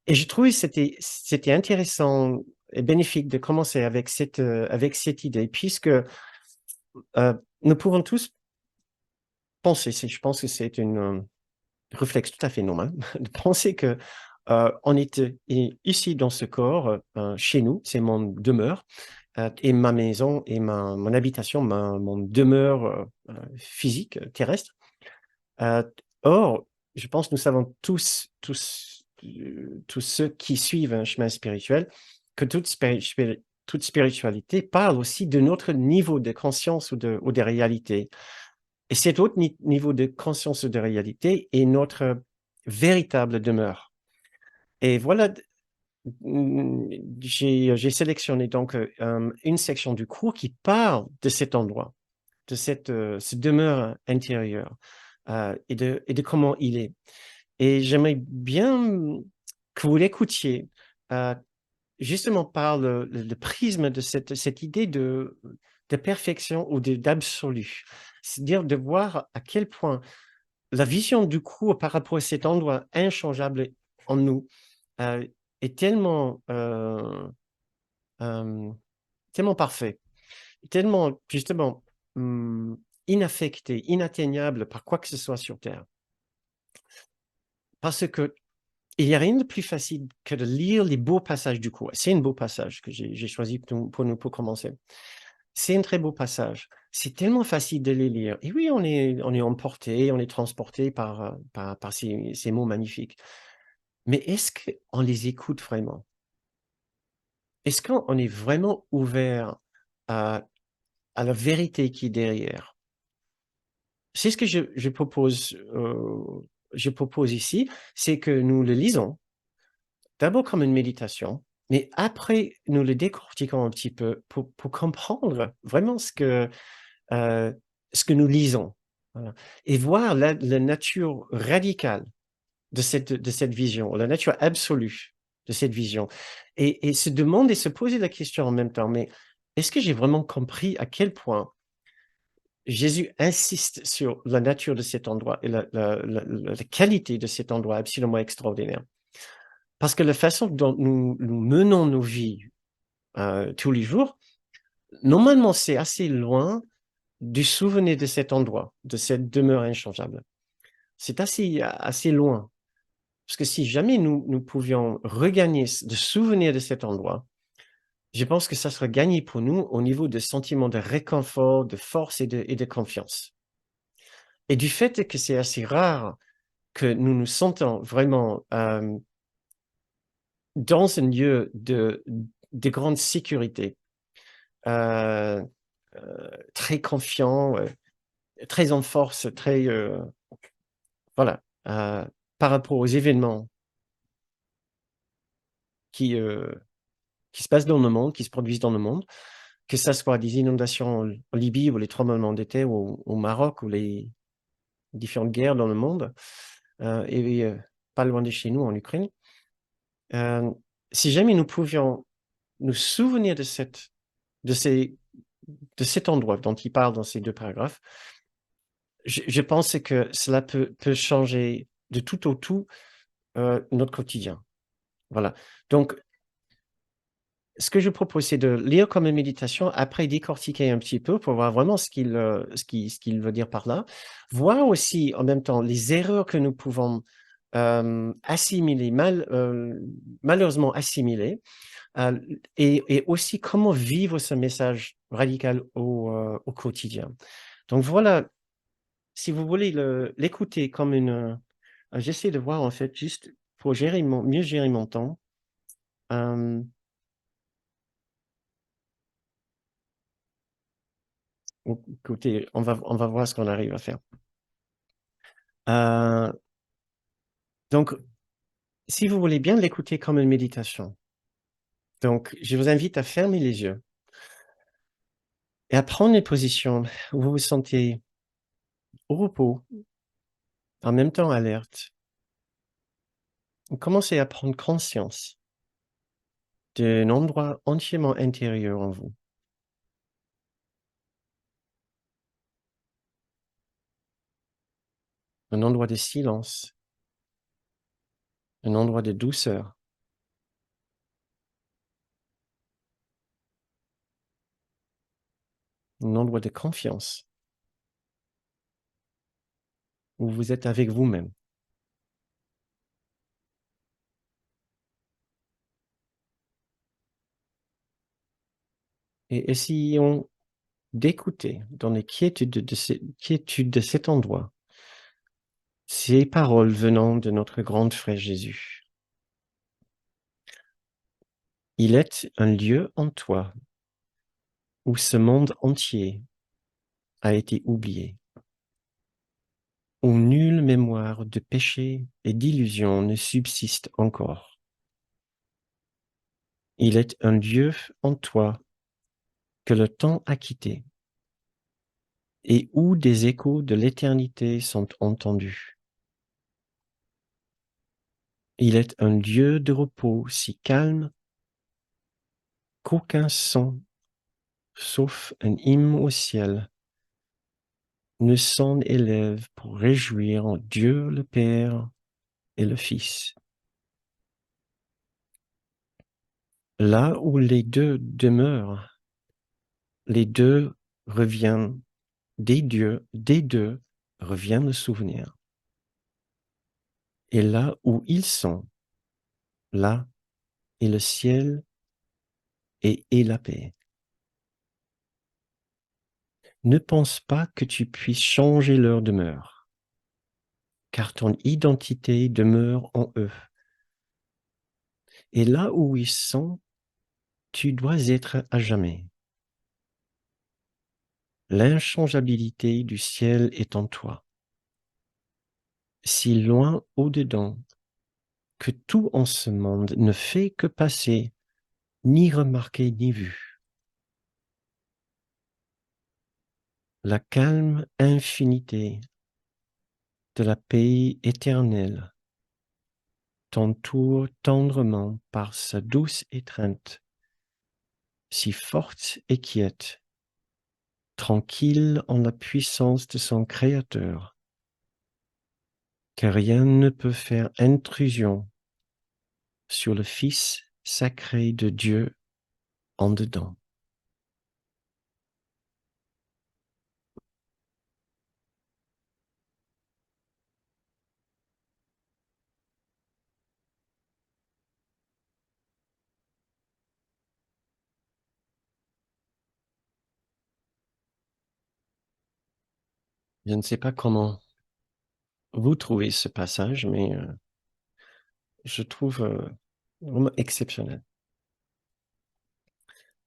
Speaker 1: Et je trouvais que c'était intéressant et bénéfique de commencer avec cette idée, puisque nous pouvons tous penser, je pense que c'est un réflexe tout à fait normal, de penser que on est ici dans ce corps, chez nous, c'est mon demeure, et ma maison et mon habitation, mon demeure physique, terrestre. Or, je pense que nous savons tous ceux qui suivent un chemin spirituel, que toute spiritualité parle aussi de notre niveau de conscience ou de réalité. Et cet autre niveau de conscience ou de réalité est notre véritable demeure. Et voilà, j'ai sélectionné donc une section du cours qui parle de cet endroit, de cette demeure intérieure et de comment il est. Et j'aimerais bien que vous l'écoutiez justement par le prisme de cette idée de perfection ou d'absolu. C'est-à-dire de voir à quel point la vision du cours par rapport à cet endroit inchangeable en nous est tellement parfait, tellement justement inaffecté, inatteignable par quoi que ce soit sur Terre. Parce que il n'y a rien de plus facile que de lire les beaux passages du cours. C'est un beau passage que j'ai choisi pour commencer. C'est un très beau passage. C'est tellement facile de les lire. Et oui, on est emporté, on est transporté par ces mots magnifiques. Mais est-ce qu'on les écoute vraiment? Est-ce qu'on est vraiment ouvert à la vérité qui est derrière? C'est ce que je propose ici, c'est que nous le lisons, d'abord comme une méditation, mais après, nous le décortiquons un petit peu pour comprendre vraiment ce que nous lisons. Voilà. Et voir la nature radicale de cette vision, la nature absolue de cette vision. Et se demander, se poser la question en même temps, mais est-ce que j'ai vraiment compris à quel point Jésus insiste sur la nature de cet endroit et la qualité de cet endroit absolument extraordinaire? Parce que la façon dont nous menons nos vies tous les jours, normalement, c'est assez loin du souvenir de cet endroit, de cette demeure inchangeable. C'est assez loin. Parce que si jamais nous pouvions regagner de souvenir de cet endroit, je pense que ça serait gagné pour nous au niveau de sentiments de réconfort, de force et de confiance. Et du fait que c'est assez rare que nous nous sentons vraiment dans un lieu de grande sécurité, très confiant, très en force, très, voilà, par rapport aux événements qui, heu, qui se passent dans le monde, qui se produisent dans le monde, que ça soit des inondations en Libye ou les tremblements de terre au Maroc ou les différentes guerres dans le monde, pas loin de chez nous en Ukraine. Hem, Si jamais nous pouvions nous souvenir de ces de cet endroit dont il parle dans ces 2 paragraphes, je pense que cela peut changer de tout au tout, notre quotidien. Voilà. Donc ce que je propose, c'est de lire comme une méditation, après décortiquer un petit peu pour voir vraiment ce qu'il veut dire par là. Voir aussi en même temps les erreurs que nous pouvons, assimiler malheureusement assimiler, et aussi comment vivre ce message radical au quotidien. Donc voilà, si vous voulez l'écouter comme j'essaie de voir en fait juste pour mieux gérer mon temps, hem écoutez, on va voir ce qu'on arrive à faire. Heu, donc si vous voulez bien l'écouter comme une méditation, donc je vous invite à fermer les yeux et à prendre une position où vous vous sentez au repos, en même temps alerte. Vous commencez à prendre conscience d'un endroit entièrement intérieur en vous, un endroit de silence, un endroit de douceur, un endroit de confiance, où vous êtes avec vous-même. Et essayons d'écouter dans les quiétudes de cet endroit, ces paroles venant de notre grand frère Jésus. Il est un lieu en toi où ce monde entier a été oublié, où nulle mémoire de péché et d'illusion ne subsiste encore. Il est un lieu en toi que le temps a quitté et où des échos de l'éternité sont entendus. Il est un lieu de repos si calme qu'aucun son, sauf un hymne au ciel, ne s'en élève pour réjouir Dieu le Père et le Fils. Là où les deux demeurent, les deux reviennent, des deux revient le souvenir. Et là où ils sont, là est le ciel et la paix. Ne pense pas que tu puisses changer leur demeure, car ton identité demeure en eux. Et là où ils sont, tu dois être à jamais. L'inchangeabilité du ciel est en toi, si loin au-dedans que tout en ce monde ne fait que passer, ni remarqué ni vu. La calme infinité de la paix éternelle t'entoure tendrement par sa douce étreinte, si forte et quiète, tranquille en la puissance de son Créateur, que rien ne peut faire intrusion sur le Fils sacré de Dieu en dedans. Je ne sais pas comment vous trouvez ce passage, mais je trouve vraiment exceptionnel.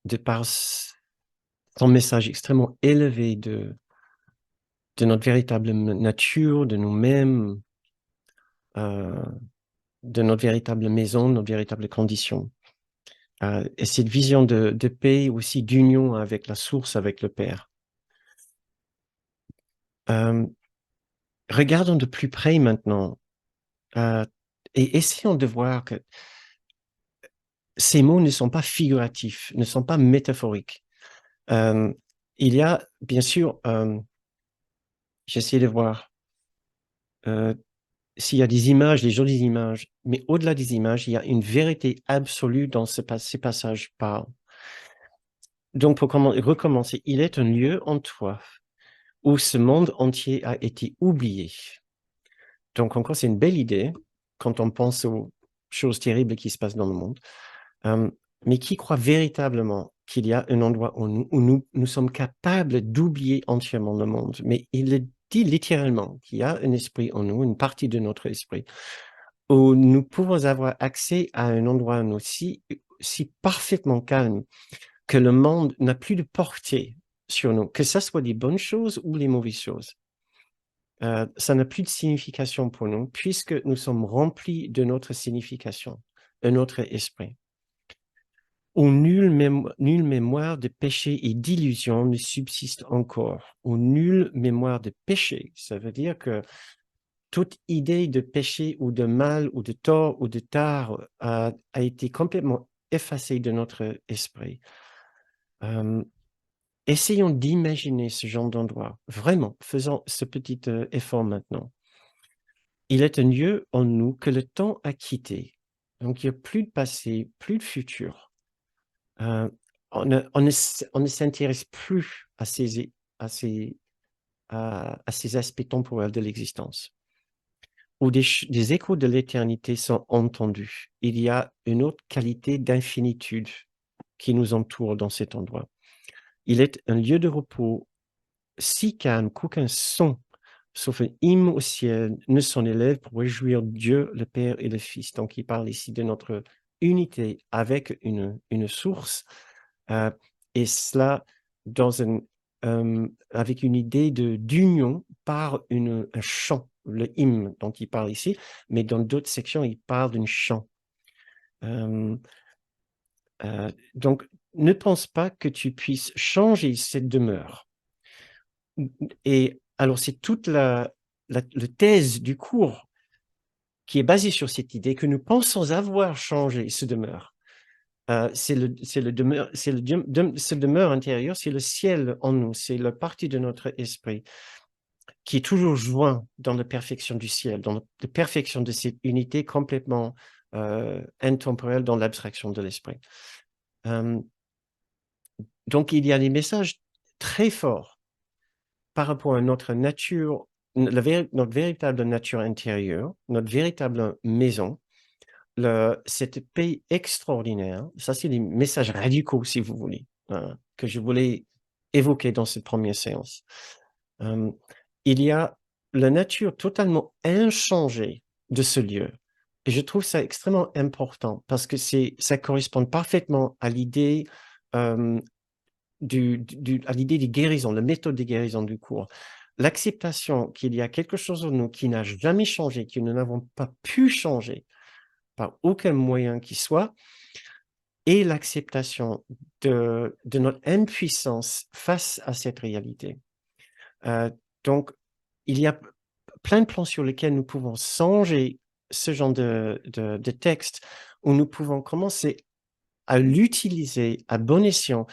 Speaker 1: De par son message extrêmement élevé de notre véritable nature, de nous-mêmes, de notre véritable maison, de notre véritable condition. Et cette vision de paix, aussi d'union avec la source, avec le Père. Regardons de plus près maintenant et essayons de voir que ces mots ne sont pas figuratifs, ne sont pas métaphoriques. Il y a, bien sûr, j'essaie de voir s'il y a des images, des jolies images, mais au-delà des images, il y a une vérité absolue dans ces passages parlent. Donc, pour recommencer, il est un lieu en toi où ce monde entier a été oublié. Donc, encore, c'est une belle idée quand on pense aux choses terribles qui se passent dans le monde. Mais qui croit véritablement qu'il y a un endroit où nous sommes capables d'oublier entièrement le monde. Mais il le dit littéralement qu'il y a un esprit en nous, une partie de notre esprit, où nous pouvons avoir accès à un endroit aussi si parfaitement calme que le monde n'a plus de portée sur nous, que ce soit des bonnes choses ou les mauvaises choses. Ça n'a plus de signification pour nous puisque nous sommes remplis de notre signification, de notre esprit. Où nulle mémoire de péché et d'illusion ne subsiste encore. Où nulle mémoire de péché, ça veut dire que toute idée de péché ou de mal ou de tort ou de tard a été complètement effacée de notre esprit. Essayons d'imaginer ce genre d'endroit. Vraiment, faisons ce petit effort maintenant. Il est un lieu en nous que le temps a quitté. Donc, il n'y a plus de passé, plus de futur. On ne s'intéresse plus à ces aspects temporels de l'existence. Où des échos de l'éternité sont entendus. Il y a une autre qualité d'infinitude qui nous entoure dans cet endroit. Il est un lieu de repos si calme qu'aucun son, sauf un hymne au ciel, ne s'en élève pour réjouir Dieu, le Père et le Fils. Donc, il parle ici de notre unité avec une source, et cela avec une idée d'union par un chant, le hymne dont il parle ici, mais dans d'autres sections, il parle d'un chant. Donc, ne pense pas que tu puisses changer cette demeure. Et alors, c'est toute la thèse du cours qui est basée sur cette idée que nous pensons avoir changé ce demeure. C'est le ce demeure intérieur, c'est le ciel en nous, c'est la partie de notre esprit qui est toujours joint dans la perfection du ciel, dans la perfection de cette unité complètement intemporelle dans l'abstraction de l'esprit. Donc, il y a des messages très forts par rapport à notre nature, notre véritable nature intérieure, notre véritable maison, cette paix extraordinaire. Ça, c'est des messages radicaux, si vous voulez, que je voulais évoquer dans cette première séance. Il y a la nature totalement inchangée de ce lieu. Et je trouve ça extrêmement important parce que ça correspond parfaitement à l'idée à l'idée des guérisons, la méthode des guérisons du cours. L'acceptation qu'il y a quelque chose en nous qui n'a jamais changé, que nous n'avons pas pu changer par aucun moyen qui soit, et l'acceptation de notre impuissance face à cette réalité. Donc, il y a plein de plans sur lesquels nous pouvons songer ce genre de texte, où nous pouvons commencer à l'utiliser à bon escient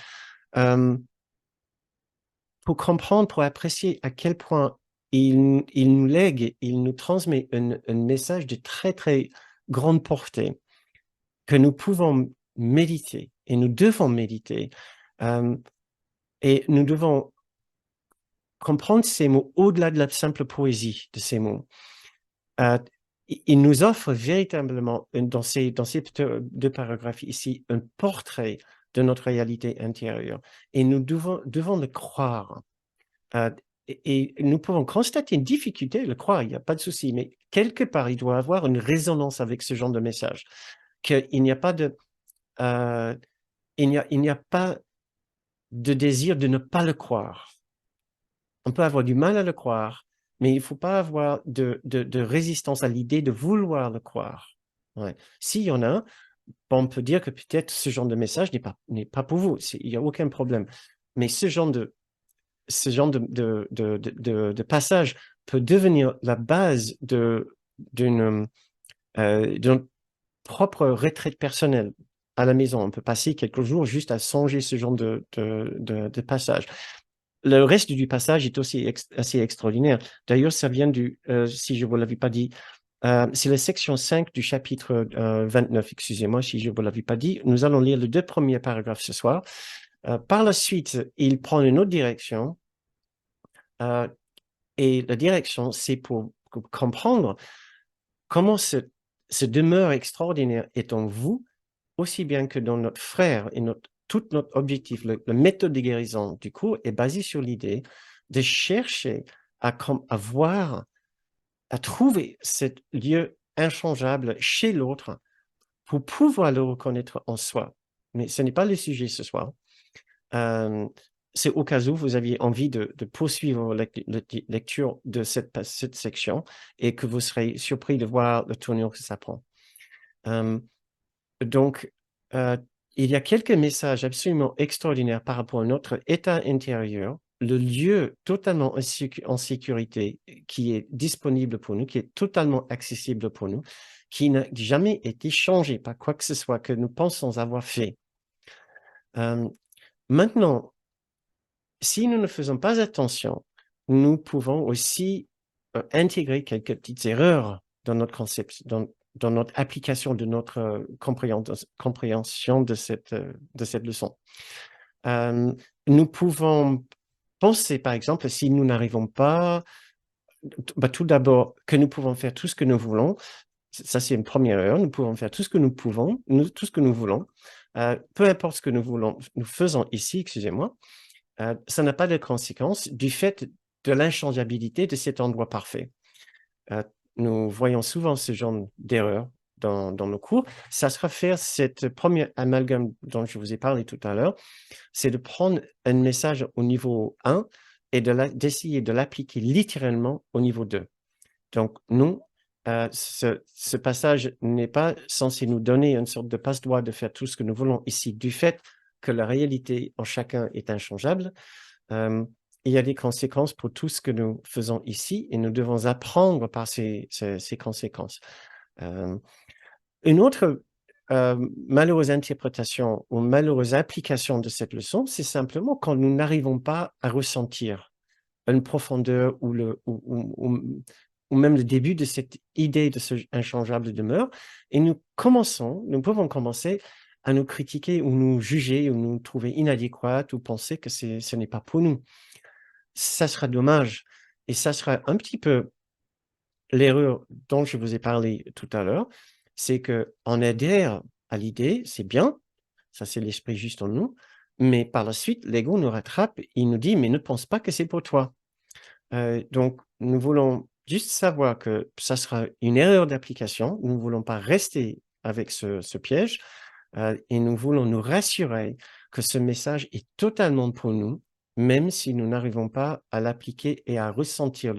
Speaker 1: pour comprendre, pour apprécier à quel point il nous lègue, il nous transmet un message de très, très grande portée que nous pouvons méditer et nous devons méditer. Et nous devons comprendre ces mots au-delà de la simple poésie de ces mots. Il nous offre véritablement, dans ces deux paragraphes ici, un portrait de notre réalité intérieure. Et nous devons le croire. Et nous pouvons constater une difficulté, le croire, il n'y a pas de souci, mais quelque part, il doit y avoir une résonance avec ce genre de message. Qu'il n'y a pas de... il n'y a pas de désir de ne pas le croire. on peut avoir du mal à le croire, mais il ne faut pas avoir de résistance à l'idée de vouloir le croire. Ouais. S'il y en a, on peut dire que peut-être ce genre de message n'est pas pour vous. Il n'y a aucun problème. Mais ce genre de passage peut devenir la base d'une propre retraite personnelle à la maison. On peut passer quelques jours juste à songer ce genre de passage. Le reste du passage est aussi assez extraordinaire. D'ailleurs, ça vient si je ne vous l'avais pas dit, c'est la section 5 du chapitre 29, excusez-moi si je ne vous l'avais pas dit. Nous allons lire les 2 premiers paragraphes ce soir. Par la suite, il prend une autre direction. Et la direction, c'est pour comprendre comment ce demeure extraordinaire est en vous, aussi bien que dans notre frère et tout notre objectif. La méthode de guérison du cours est basée sur l'idée de chercher à voir, à trouver ce lieu inchangeable chez l'autre pour pouvoir le reconnaître en soi. Mais ce n'est pas le sujet ce soir. C'est au cas où vous aviez envie de poursuivre la lecture de cette section et que vous serez surpris de voir le tournure que ça prend. Donc, il y a quelques messages absolument extraordinaires par rapport à notre état intérieur, le lieu totalement en sécurité qui est disponible pour nous, qui est totalement accessible pour nous, qui n'a jamais été changé par quoi que ce soit que nous pensons avoir fait. Maintenant, si nous ne faisons pas attention, nous pouvons aussi intégrer quelques petites erreurs dans notre concept, dans notre application de notre compréhension de cette leçon. Nous pouvons penser, par exemple, si nous n'arrivons pas, tout d'abord, que nous pouvons faire tout ce que nous voulons. Ça, c'est une première erreur. Nous pouvons faire tout ce que nous pouvons, tout ce que nous voulons. Peu importe ce que nous faisons ici, excusez-moi, ça n'a pas de conséquence du fait de l'inchangeabilité de cet endroit parfait. Nous voyons souvent ce genre d'erreur dans nos cours. Ça sera faire cette première amalgame dont je vous ai parlé tout à l'heure, c'est de prendre un message au niveau 1 et d'essayer de l'appliquer littéralement au niveau 2. Donc, nous, ce passage n'est pas censé nous donner une sorte de passe-droit de faire tout ce que nous voulons ici, du fait que la réalité en chacun est inchangeable. Il y a des conséquences pour tout ce que nous faisons ici et nous devons apprendre par ces conséquences. Une autre malheureuse interprétation ou malheureuse application de cette leçon, c'est simplement quand nous n'arrivons pas à ressentir une profondeur ou même le début de cette idée de ce inchangeable demeure, et nous pouvons commencer à nous critiquer ou nous juger ou nous trouver inadéquates ou penser que ce n'est pas pour nous. Ça sera dommage et ça sera un petit peu l'erreur dont je vous ai parlé tout à l'heure, c'est qu'on adhère à l'idée, c'est bien, ça c'est l'esprit juste en nous, mais par la suite, l'ego nous rattrape, il nous dit: «Mais ne pense pas que c'est pour toi». Donc nous voulons juste savoir que ça sera une erreur d'application, nous ne voulons pas rester avec ce piège, et nous voulons nous rassurer que ce message est totalement pour nous, même si nous n'arrivons pas à l'appliquer et à ressentir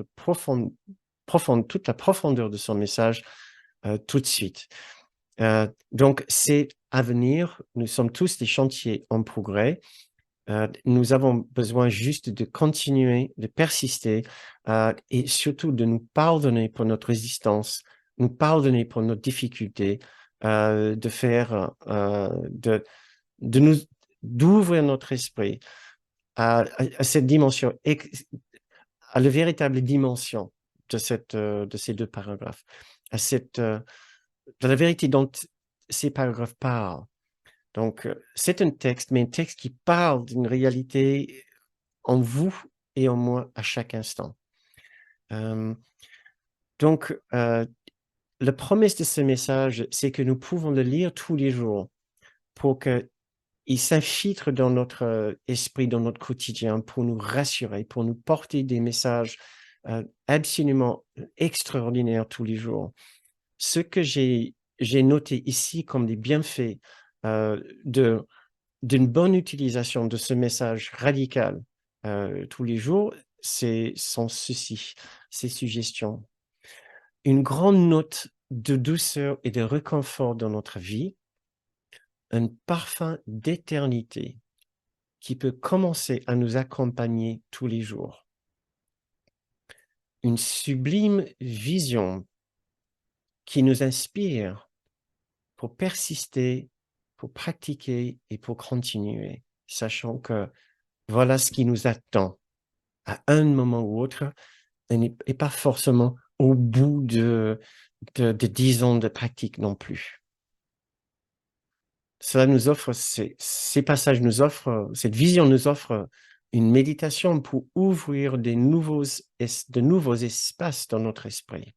Speaker 1: toute la profondeur de son message tout de suite. Donc c'est à venir, nous sommes tous des chantiers en progrès. Nous avons besoin juste de continuer, de persister et surtout de nous pardonner pour notre résistance, nous pardonner pour nos difficultés, d'ouvrir notre esprit à cette dimension, à la véritable dimension de ces 2 paragraphes, de la vérité dont ces paragraphes parlent. Donc, c'est un texte, mais un texte qui parle d'une réalité en vous et en moi à chaque instant. Donc, la promesse de ce message, c'est que nous pouvons le lire tous les jours pour qu'il s'infiltre dans notre esprit, dans notre quotidien, pour nous rassurer, pour nous porter des messages absolument extraordinaires tous les jours. Ce que j'ai noté ici comme des bienfaits d'une bonne utilisation de ce message radical tous les jours, sont ceci, ces suggestions. Une grande note de douceur et de réconfort dans notre vie, un parfum d'éternité qui peut commencer à nous accompagner tous les jours. Une sublime vision qui nous inspire pour persister, pour pratiquer et pour continuer, sachant que voilà ce qui nous attend à un moment ou autre et pas forcément au bout de 10 ans de pratique non plus. Cela nous offre, ces passages nous offrent, cette vision nous offre une méditation pour ouvrir de nouveaux espaces dans notre esprit,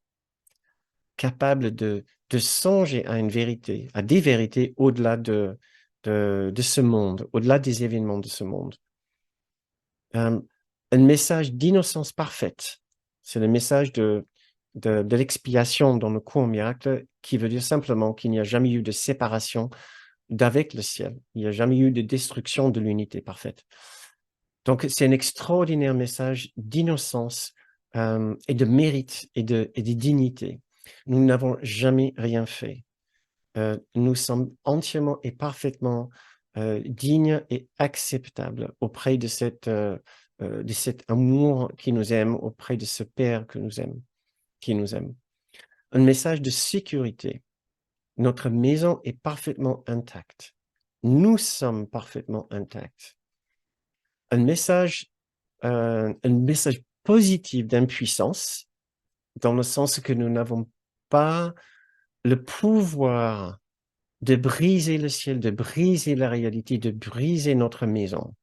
Speaker 1: capable de songer à une vérité, à des vérités au-delà de ce monde, au-delà des événements de ce monde. Un message d'innocence parfaite. C'est le message de l'expiation dans le cours miracle qui veut dire simplement qu'il n'y a jamais eu de séparation d'avec le ciel. Il n'y a jamais eu de destruction de l'unité parfaite. Donc, c'est un extraordinaire message d'innocence et de mérite et de dignité. Nous n'avons jamais rien fait. Nous sommes entièrement et parfaitement dignes et acceptables auprès de cet amour qui nous aime, auprès de ce Père qui nous aime. Un message de sécurité. Notre maison est parfaitement intacte. Nous sommes parfaitement intacts. Un message positif d'impuissance, dans le sens que nous n'avons pas le pouvoir de briser le ciel, de briser la réalité, de briser notre maison.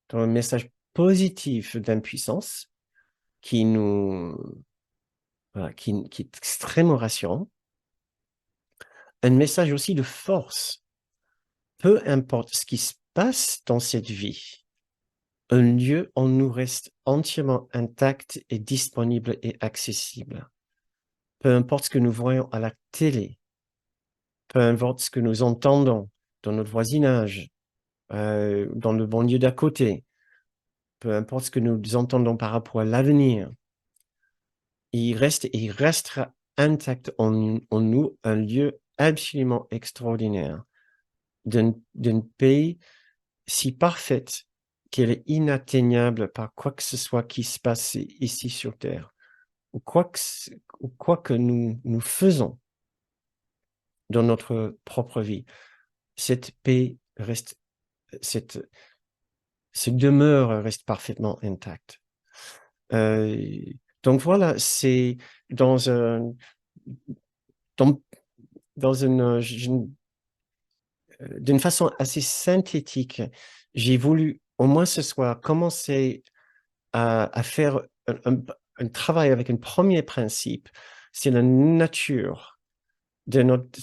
Speaker 1: Donc, un message positif d'impuissance qui est extrêmement rassurant. Un message aussi de force. Peu importe ce qui se passe dans cette vie, un lieu où nous reste entièrement intact et disponible et accessible. Peu importe ce que nous voyons à la télé, peu importe ce que nous entendons dans notre voisinage, dans le banlieue d'à côté, peu importe ce que nous entendons par rapport à l'avenir, il restera intact en nous un lieu absolument extraordinaire, d'une paix si parfaite qu'elle est inatteignable par quoi que ce soit qui se passe ici sur Terre, ou quoi que nous faisons dans notre propre vie. Cette paix reste, cette demeure reste parfaitement intacte. Donc voilà, c'est dans d'une façon assez synthétique, j'ai voulu, au moins ce soir, commencer à faire un travail avec un premier principe, c'est la nature de notre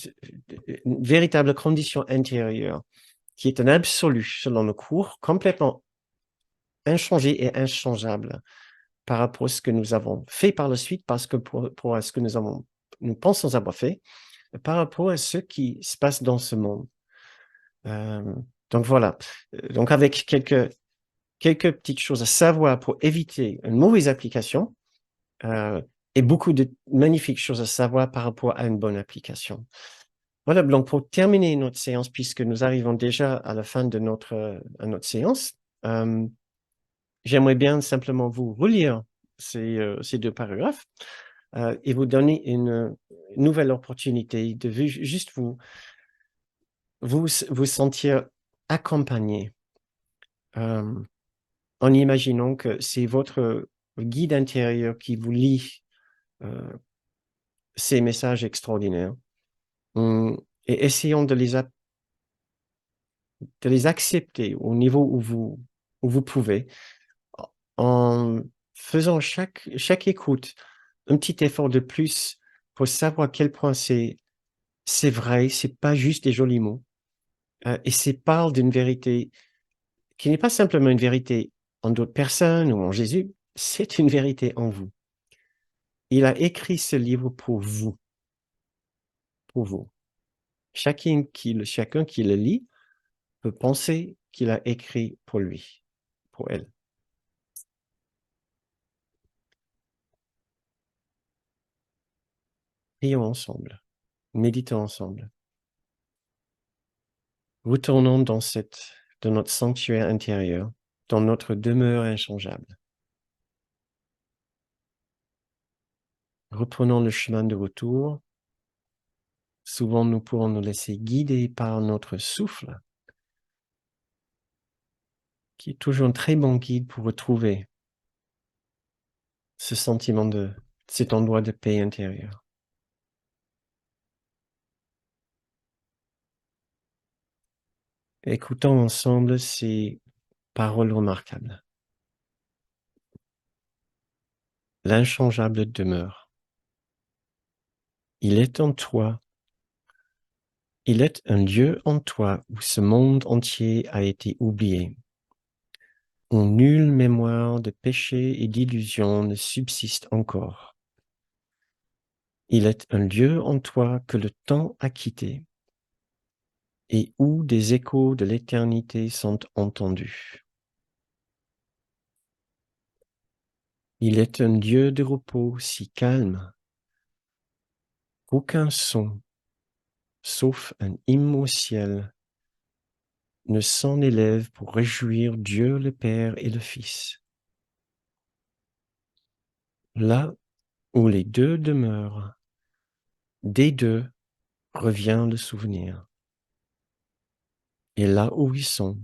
Speaker 1: une véritable condition intérieure, qui est un absolu selon le cours, complètement inchangé et inchangeable par rapport à ce que nous avons fait par la suite, parce que pour ce que nous pensons avoir fait, par rapport à ce qui se passe dans ce monde. Donc voilà. Donc avec quelques petites choses à savoir pour éviter une mauvaise application, et beaucoup de magnifiques choses à savoir par rapport à une bonne application. Voilà, donc pour terminer notre séance, puisque nous arrivons déjà à la fin de notre séance, j'aimerais bien simplement vous relire ces 2 paragraphes et vous donner une nouvelle opportunité de juste vous sentir accompagné, en imaginant que c'est votre guide intérieur qui vous lit ces messages extraordinaires. Et essayons de les accepter au niveau où vous pouvez, en faisant chaque écoute un petit effort de plus pour savoir à quel point c'est vrai, c'est pas juste des jolis mots, et c'est parle d'une vérité qui n'est pas simplement une vérité en d'autres personnes ou en Jésus, c'est une vérité en vous. Il a écrit ce livre pour vous, pour vous. Chacun qui le lit peut penser qu'il a écrit pour lui, pour elle. Prions ensemble, méditons ensemble. Retournons dans notre sanctuaire intérieur, dans notre demeure inchangeable. Reprenons le chemin de retour. Souvent, nous pourrons nous laisser guider par notre souffle, qui est toujours un très bon guide pour retrouver ce sentiment cet endroit de paix intérieure. Écoutons ensemble ces paroles remarquables. L'inchangeable demeure. Il est en toi. Il est un Dieu en toi où ce monde entier a été oublié, où nulle mémoire de péché et d'illusion ne subsiste encore. Il est un Dieu en toi que le temps a quitté, et où des échos de l'éternité sont entendus. Il est un Dieu de repos si calme qu'aucun son, sauf un hymne au ciel, ne s'en élève pour réjouir Dieu le Père et le Fils. Là où les deux demeurent, des deux revient le souvenir. Et là où ils sont,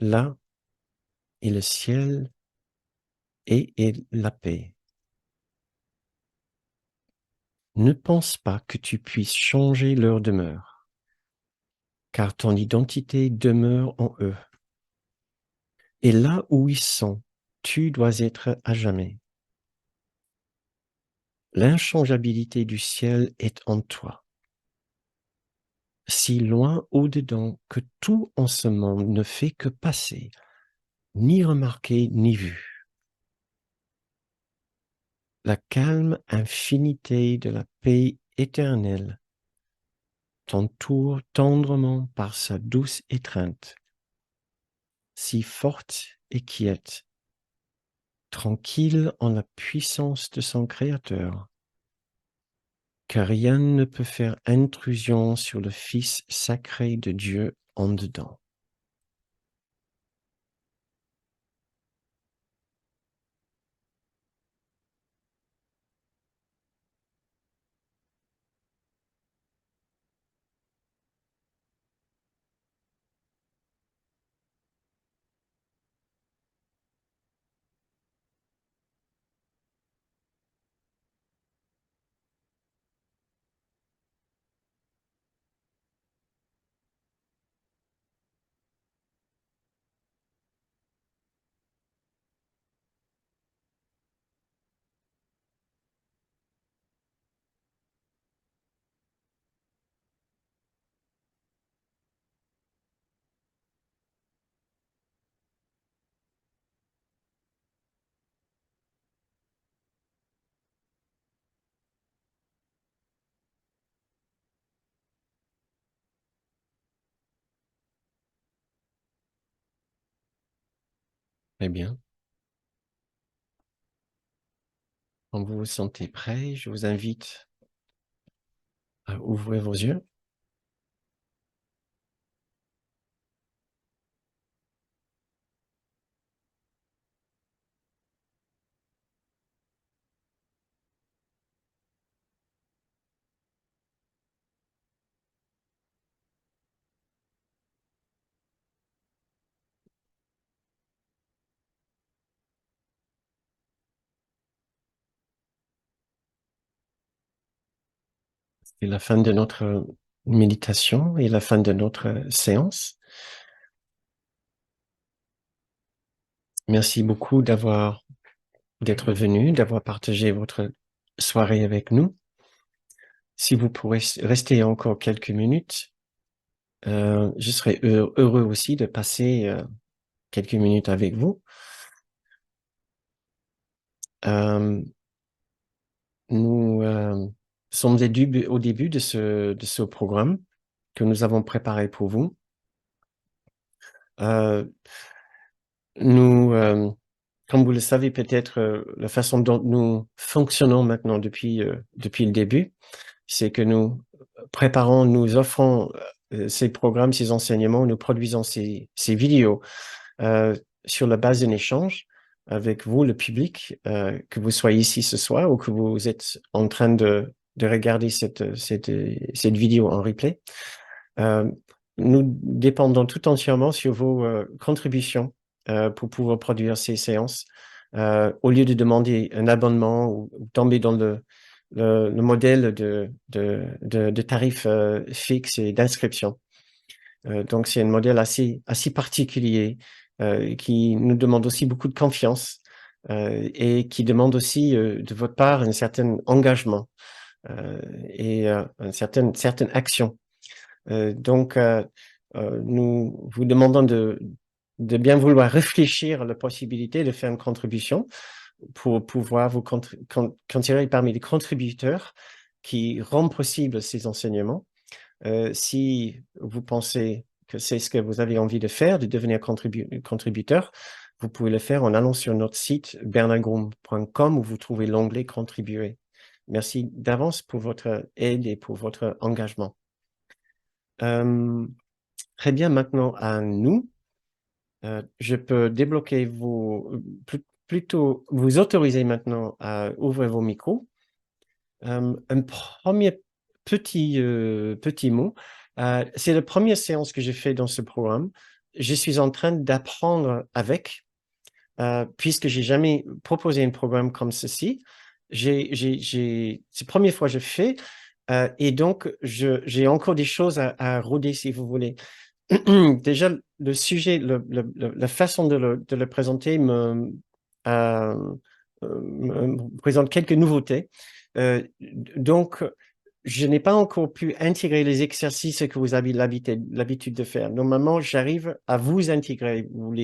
Speaker 1: là est le ciel et est la paix. Ne pense pas que tu puisses changer leur demeure, car ton identité demeure en eux. Et là où ils sont, tu dois être à jamais. L'inchangeabilité du ciel est en toi, si loin au-dedans que tout en ce monde ne fait que passer, ni remarquer ni vu. La calme infinité de la paix éternelle t'entoure tendrement par sa douce étreinte, si forte et quiète, tranquille en la puissance de son Créateur, que rien ne peut faire intrusion sur le Fils sacré de Dieu en dedans. Eh bien, quand vous vous sentez prêt, je vous invite à ouvrir vos yeux. C'est la fin de notre méditation et la fin de notre séance. Merci beaucoup d'être venu, d'avoir partagé votre soirée avec nous. Si vous pourrez rester encore quelques minutes, je serais heureux aussi de passer quelques minutes avec vous. Euh, nous sommes au début de ce programme que nous avons préparé pour vous. Euh, nous comme vous le savez peut-être, la façon dont nous fonctionnons maintenant depuis le début, c'est que nous préparons, nous offrons ces programmes, ces enseignements, nous produisons ces vidéos sur la base d'un échange avec vous, le public, que vous soyez ici ce soir ou que vous êtes en train de regarder cette vidéo en replay. Nous dépendons tout entièrement sur vos contributions pour pouvoir produire ces séances. Au lieu de demander un abonnement ou tomber dans le modèle de tarifs fixes et d'inscription. Donc, c'est un modèle assez particulier qui nous demande aussi beaucoup de confiance et qui demande aussi de votre part un certain engagement et une certaine action. Donc, nous vous demandons de bien vouloir réfléchir à la possibilité de faire une contribution pour pouvoir vous considérer parmi les contributeurs qui rendent possible ces enseignements. Si vous pensez que c'est ce que vous avez envie de faire, de devenir contributeur, vous pouvez le faire en allant sur notre site bernardgroom.com où vous trouvez l'onglet Contribuer. Merci d'avance pour votre aide et pour votre engagement. Très bien, maintenant à nous. Je peux débloquer plutôt vous autoriser maintenant à ouvrir vos micros. Un premier petit mot. C'est la première séance que j'ai fait dans ce programme. Je suis en train d'apprendre avec, puisque j'ai jamais proposé un programme comme ceci. C'est la première fois que je fais, et donc j'ai encore des choses à rôder, si vous voulez. Déjà, le sujet, la façon de le présenter me présente quelques nouveautés. Donc, je n'ai pas encore pu intégrer les exercices que vous avez l'habitude de faire. Normalement, j'arrive à vous intégrer, vous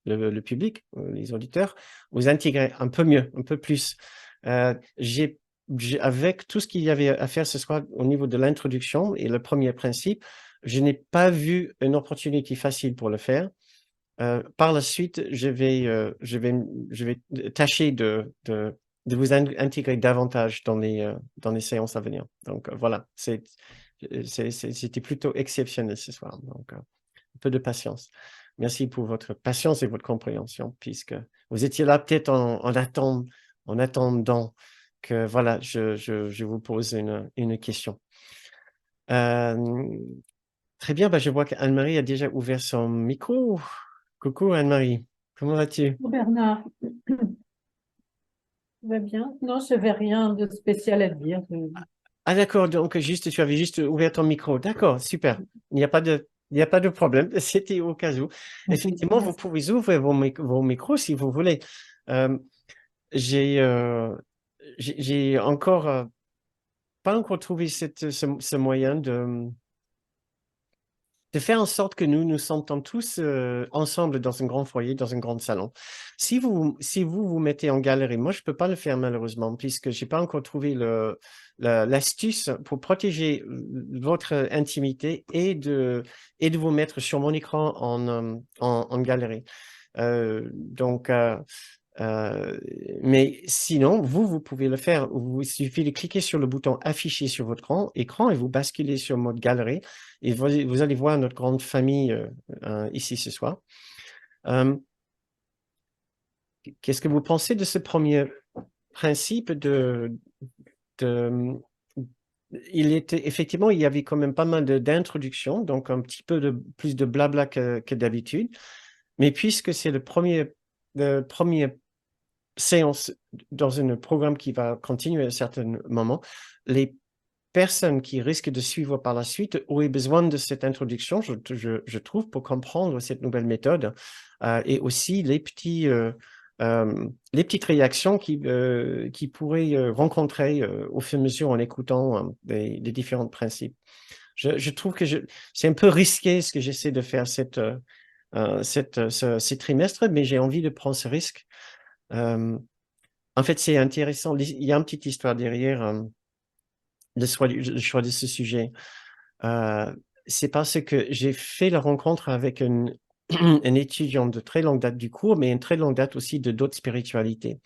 Speaker 1: le public, les auditeurs, vous intégrer un peu mieux, un peu plus. Avec tout ce qu'il y avait à faire ce soir au niveau de l'introduction et le premier principe, je n'ai pas vu une opportunité facile pour le faire. Par la suite, je vais tâcher de vous intégrer davantage dans les séances à venir. Donc voilà, c'était plutôt exceptionnel ce soir. Donc un peu de patience. Merci pour votre patience et votre compréhension, puisque vous étiez là peut-être en attendant que voilà, je vous pose une question. Très bien, je vois qu'Anne-Marie a déjà ouvert son micro. Coucou Anne-Marie, comment vas-tu?
Speaker 2: Bernard, tout va bien? Non, je n'avais rien de spécial à dire.
Speaker 1: Ah d'accord, donc tu avais juste ouvert ton micro. D'accord, super. Il n'y a pas de problème. C'était au cas où. Effectivement, vous pouvez ouvrir vos micros si vous voulez. Euh, j'ai encore pas encore trouvé ce moyen de faire en sorte que nous nous sentons tous ensemble dans un grand foyer, dans un grand salon. Si vous mettez en galerie, moi je peux pas le faire malheureusement puisque j'ai pas encore trouvé l'astuce pour protéger votre intimité et de vous mettre sur mon écran en galerie. Donc mais sinon, vous pouvez le faire. Il suffit de cliquer sur le bouton afficher sur votre écran et vous basculez sur mode galerie et vous allez voir notre grande famille ici ce soir. Qu'est-ce que vous pensez de ce premier principe effectivement, il y avait quand même pas mal d'introductions, donc un petit peu plus de blabla que d'habitude. Mais puisque c'est le premier séance dans un programme qui va continuer à un certain moment, les personnes qui risquent de suivre par la suite auraient besoin de cette introduction, je trouve, pour comprendre cette nouvelle méthode et aussi les petites réactions qui pourraient rencontrer au fur et à mesure en écoutant les différents principes. Je trouve que c'est un peu risqué ce que j'essaie de faire ce trimestre, mais j'ai envie de prendre ce risque. En fait, c'est intéressant. Il y a une petite histoire derrière le choix de ce sujet. C'est parce que j'ai fait la rencontre avec un étudiant de très longue date du cours, mais une très longue date aussi de d'autres spiritualités.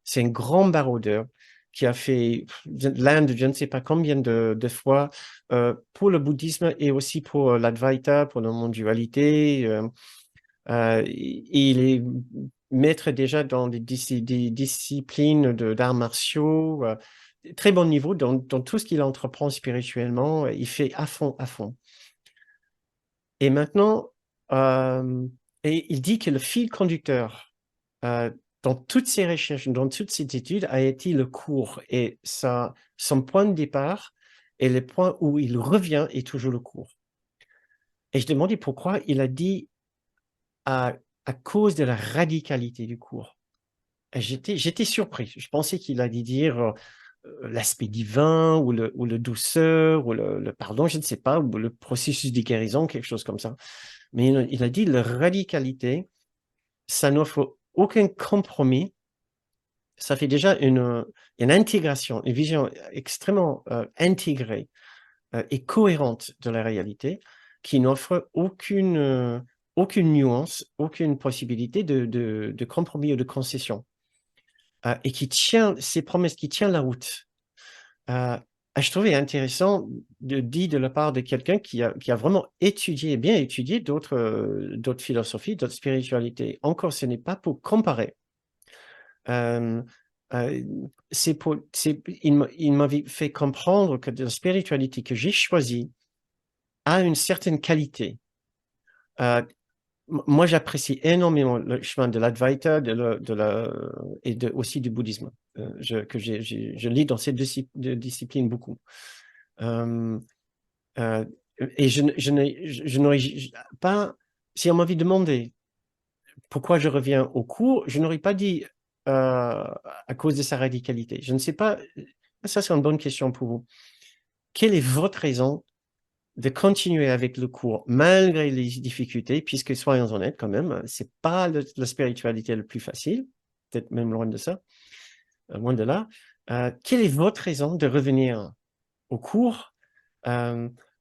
Speaker 1: C'est un grand baroudeur qui a fait l'Inde, je ne sais pas combien de fois, pour le bouddhisme et aussi pour l'Advaita, pour la non-dualité. Il est maître déjà dans des disciplines d'arts martiaux, très bon niveau dans tout ce qu'il entreprend spirituellement. Il fait à fond, à fond. Et maintenant, et il dit que le fil conducteur dans toutes ses recherches, dans toutes ses études, a été le cours. Et son point de départ et le point où il revient est toujours le cours. Et je demandais pourquoi. Il a dit à cause de la radicalité du cours. J'étais surpris. Je pensais qu'il allait dire l'aspect divin ou le douceur ou le pardon, je ne sais pas, ou le processus de guérison, quelque chose comme ça. Mais il a dit la radicalité, ça n'offre aucun compromis. Ça fait déjà une intégration, une vision extrêmement intégrée et cohérente de la réalité qui n'offre aucune nuance, aucune possibilité de compromis ou de concession. Et qui tient ses promesses, qui tient la route. Je trouvais intéressant de la part de quelqu'un qui a vraiment bien étudié d'autres philosophies, d'autres spiritualités. Encore, ce n'est pas pour comparer. Euh, il m'avait fait comprendre que la spiritualité que j'ai choisie a une certaine qualité. Moi, j'apprécie énormément le chemin de l'Advaita et aussi du bouddhisme, je lis dans ces deux disciplines beaucoup. Et je n'aurais pas, si on m'avait demandé pourquoi je reviens au cours, je n'aurais pas dit à cause de sa radicalité. Je ne sais pas, ça c'est une bonne question pour vous. Quelle est votre raison de continuer avec le cours malgré les difficultés, puisque soyons honnêtes quand même, c'est pas la spiritualité le plus facile, peut-être même loin de ça, loin de là. Quelle est votre raison de revenir au cours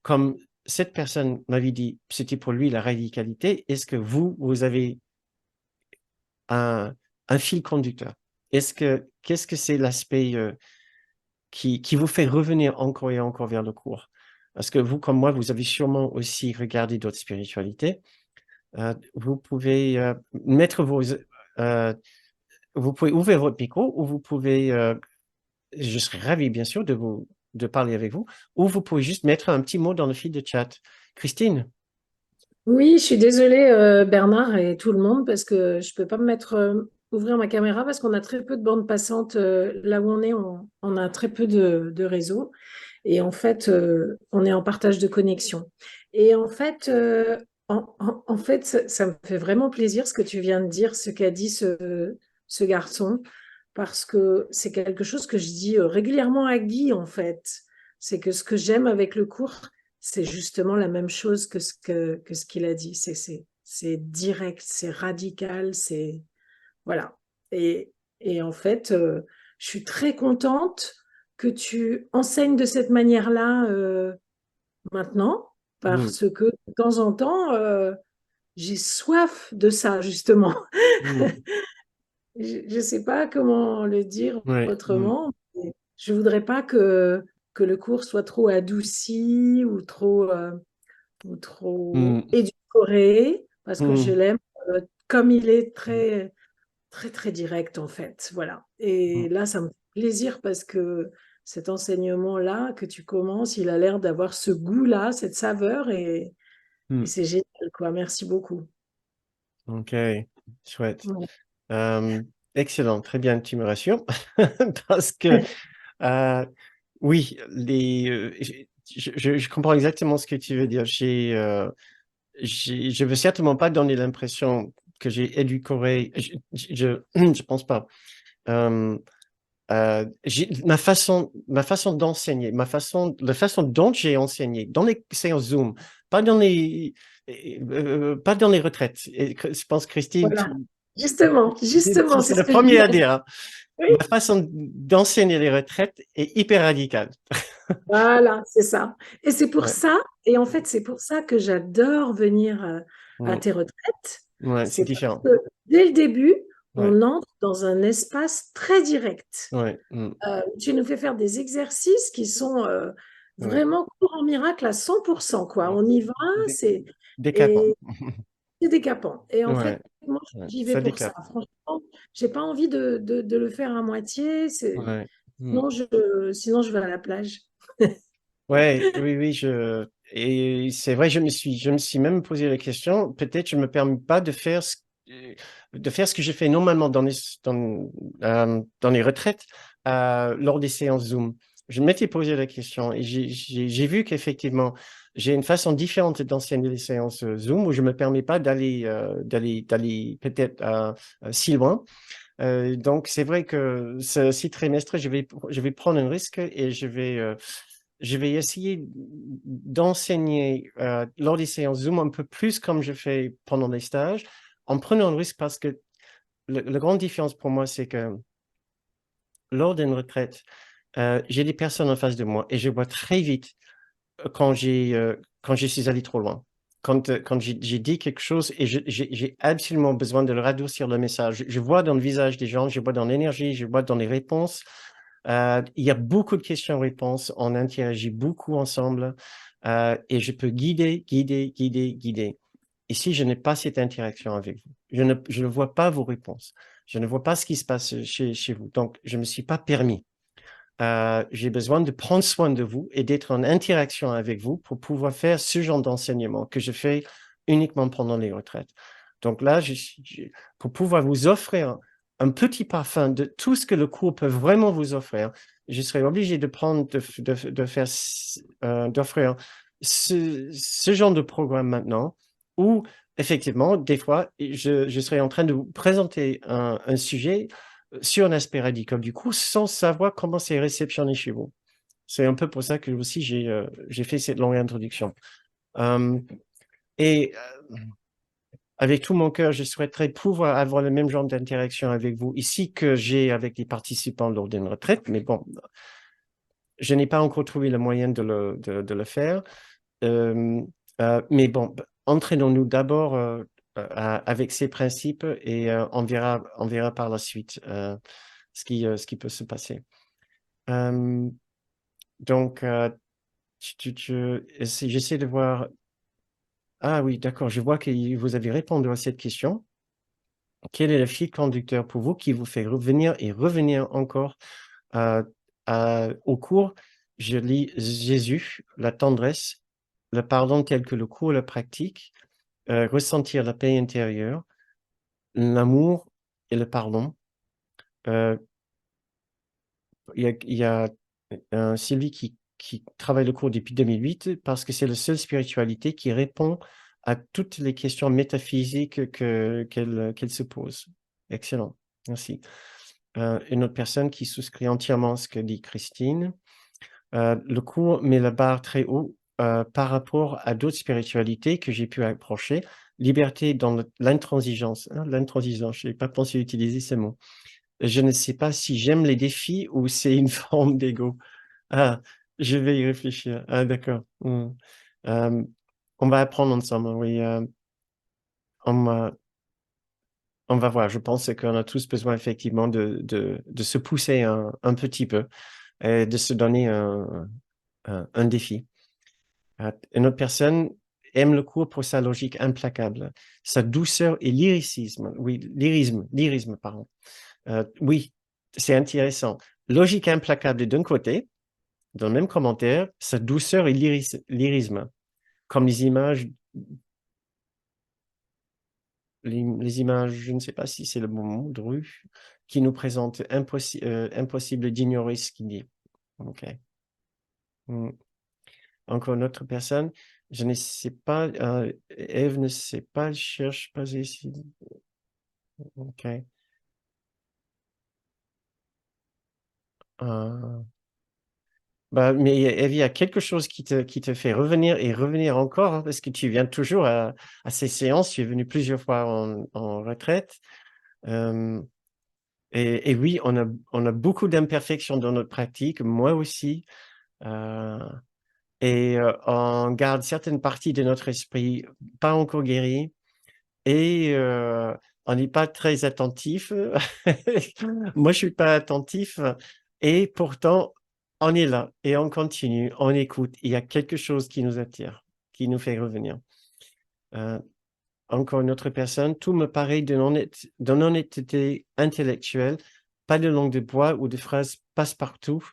Speaker 1: comme cette personne m'avait dit, c'était pour lui la radicalité, est-ce que vous avez un fil conducteur? Qu'est-ce que c'est l'aspect qui vous fait revenir encore et encore vers le cours? Parce que vous, comme moi, vous avez sûrement aussi regardé d'autres spiritualités. Vous pouvez vous pouvez ouvrir votre micro ou vous pouvez, je serais ravi bien sûr de parler avec vous, ou vous pouvez juste mettre un petit mot dans le fil de chat. Christine?
Speaker 3: Oui, je suis désolée, Bernard et tout le monde, parce que je peux pas me mettre, ouvrir ma caméra parce qu'on a très peu de bandes passantes. Là où on est, on a très peu de réseau. Et en fait, on est en partage de connexion. Et en fait, en fait, ça me fait vraiment plaisir ce que tu viens de dire, ce qu'a dit ce garçon, parce que c'est quelque chose que je dis régulièrement à Guy, en fait. C'est que ce que j'aime avec le cours, c'est justement la même chose que ce qu'il a dit. C'est direct, c'est radical, c'est... Voilà. Et, et en fait, je suis très contente que tu enseignes de cette manière-là maintenant,
Speaker 1: Mm,
Speaker 3: parce que de temps en temps, j'ai soif de ça, justement.
Speaker 1: mm,
Speaker 3: Je ne sais pas comment le dire
Speaker 1: ouais, mm,
Speaker 3: autrement. Mais je voudrais pas que le cours soit trop adouci ou trop
Speaker 1: mm,
Speaker 3: édulcoré, parce que je
Speaker 1: mm,
Speaker 3: l'aime comme il est très, très, très direct, en fait. Voilà. Et
Speaker 1: mm,
Speaker 3: là, ça me fait plaisir parce que cet enseignement-là que tu commences, il a l'air d'avoir ce goût-là, cette saveur, et
Speaker 1: mm.
Speaker 3: c'est génial, quoi. Merci beaucoup.
Speaker 1: Ok, chouette.
Speaker 3: Voilà.
Speaker 1: Euh, Excellent, très bien, tu me rassures. Parce que, euh, oui, je comprends exactement ce que tu veux dire. Je veux certainement pas donner l'impression que j'ai édulcoré. Je pense pas. Euh, ma façon d'enseigner, la façon dont j'ai enseigné dans les séances Zoom, pas dans pas dans les retraites. Et je pense, Christine,
Speaker 3: Voilà. Justement,
Speaker 1: tu
Speaker 3: justement, c'est
Speaker 1: serais
Speaker 3: ce
Speaker 1: le
Speaker 3: que je dis.
Speaker 1: premier à dire, hein.
Speaker 3: Oui.
Speaker 1: Ma façon d'enseigner les retraites est hyper radicale.
Speaker 3: Voilà, c'est ça. Et c'est pour
Speaker 1: Ouais.
Speaker 3: ça, et en fait, c'est pour ça que j'adore venir à
Speaker 1: Mm.
Speaker 3: tes retraites,
Speaker 1: Ouais, c'est
Speaker 3: c'est parce
Speaker 1: différent.
Speaker 3: que dès le début,
Speaker 1: Ouais,
Speaker 3: on entre dans un espace très direct.
Speaker 1: ouais, mm,
Speaker 3: Tu nous fais faire des exercices qui sont
Speaker 1: ouais.
Speaker 3: vraiment cours en miracle à 100%, quoi.
Speaker 1: Ouais.
Speaker 3: On y va,
Speaker 1: Dé-
Speaker 3: c'est
Speaker 1: Décapant.
Speaker 3: et c'est décapant. Et en fait,
Speaker 1: Ouais,
Speaker 3: moi,
Speaker 1: ouais,
Speaker 3: j'y vais
Speaker 1: ça
Speaker 3: pour ça.
Speaker 1: décape.
Speaker 3: Franchement, j'ai pas envie de le faire à moitié.
Speaker 1: Ouais. Mm.
Speaker 3: Sinon, je vais à la plage.
Speaker 1: Ouais, oui, oui, et c'est vrai, je me suis même posé la question, peut-être je me permets pas de faire ce que je fais normalement dans les retraites, lors des séances Zoom. Je m'étais posé la question et j'ai vu qu'effectivement, j'ai une façon différente d'enseigner les séances Zoom où je me permets pas d'aller peut-être si loin. Donc, c'est vrai que ce 6 trimestres, je vais prendre un risque et je vais essayer d'enseigner lors des séances Zoom un peu plus comme je fais pendant les stages, en prenant le risque parce que la grande différence pour moi, c'est que lors d'une retraite, j'ai des personnes en face de moi et je vois très vite quand je suis allé trop loin. Quand j'ai dit quelque chose et j'ai absolument besoin de le radoucir le message. Je vois dans le visage des gens, je vois dans l'énergie, je vois dans les réponses. Il y a beaucoup de questions-réponses, on interagit beaucoup ensemble et je peux guider. Et si je n'ai pas cette interaction avec vous, je ne vois pas vos réponses, je ne vois pas ce qui se passe chez vous. Donc, je ne me suis pas permis. J'ai besoin de prendre soin de vous et d'être en interaction avec vous pour pouvoir faire ce genre d'enseignement que je fais uniquement pendant les retraites. Donc là, pour pouvoir vous offrir un petit parfum de tout ce que le cours peut vraiment vous offrir, je serai obligé d'offrir ce genre de programme maintenant où effectivement, des fois, je serai en train de vous présenter un sujet sur un aspect radical du coup, sans savoir comment c'est réceptionné chez vous. C'est un peu pour ça que aussi j'ai fait cette longue introduction. Euh, et avec tout mon cœur, je souhaiterais pouvoir avoir le même genre d'interaction avec vous ici que j'ai avec les participants lors d'une retraite, mais bon, je n'ai pas encore trouvé le moyen de le faire. Euh, mais bon, entraînons-nous d'abord avec ces principes et on verra par la suite ce qui peut se passer. Euh, donc, j'essaie de voir. Ah oui, d'accord, je vois que vous avez répondu à cette question. Quel est le fil conducteur pour vous qui vous fait revenir et revenir encore euh, au cours? Je lis Jésus, la tendresse, le pardon tel que le cours le pratique, ressentir la paix intérieure, l'amour et le pardon. Euh, il y a Sylvie qui travaille le cours depuis 2008 parce que c'est la seule spiritualité qui répond à toutes les questions métaphysiques qu'elle se pose. Excellent, merci. Une autre personne qui souscrit entièrement à ce que dit Christine. Le cours met la barre très haut par rapport à d'autres spiritualités que j'ai pu approcher. Liberté dans l'intransigeance. Hein, l'intransigeance, je n'ai pas pensé utiliser ce mot. Je ne sais pas si j'aime les défis ou c'est une forme d'ego. Ah, je vais y réfléchir. Ah, d'accord. Euh, on va apprendre ensemble, oui. On va, on va voir. Je pense qu'on a tous besoin effectivement de se pousser un petit peu et de se donner un défi. Une autre personne aime le cours pour sa logique implacable, sa douceur et lyricisme. Oui, lyrisme, pardon. Oui, c'est intéressant. Logique implacable d'un côté, dans le même commentaire, sa douceur et lyrisme, comme les images, je ne sais pas si c'est le bon mot, de rue, qui nous présentent impossible d'ignorer ce qu'il dit. Ok. Hmm. Encore une autre personne, je ne sais pas, Ève ne sait pas, elle cherche pas ici. Ok. Euh, mais Ève, il y a quelque chose qui te fait revenir et revenir encore, hein, parce que tu viens toujours à ces séances, tu es venu plusieurs fois en retraite. Euh, et oui, on a beaucoup d'imperfections dans notre pratique, moi aussi. Euh, et on garde certaines parties de notre esprit pas encore guéries. et on n'est pas très attentif. Moi, je suis pas attentif et pourtant, on est là et on continue, on écoute. Il y a quelque chose qui nous attire, qui nous fait revenir. Encore une autre personne, tout me paraît de non-honnêteté intellectuelle, pas de langue de bois ou de phrases passe-partout.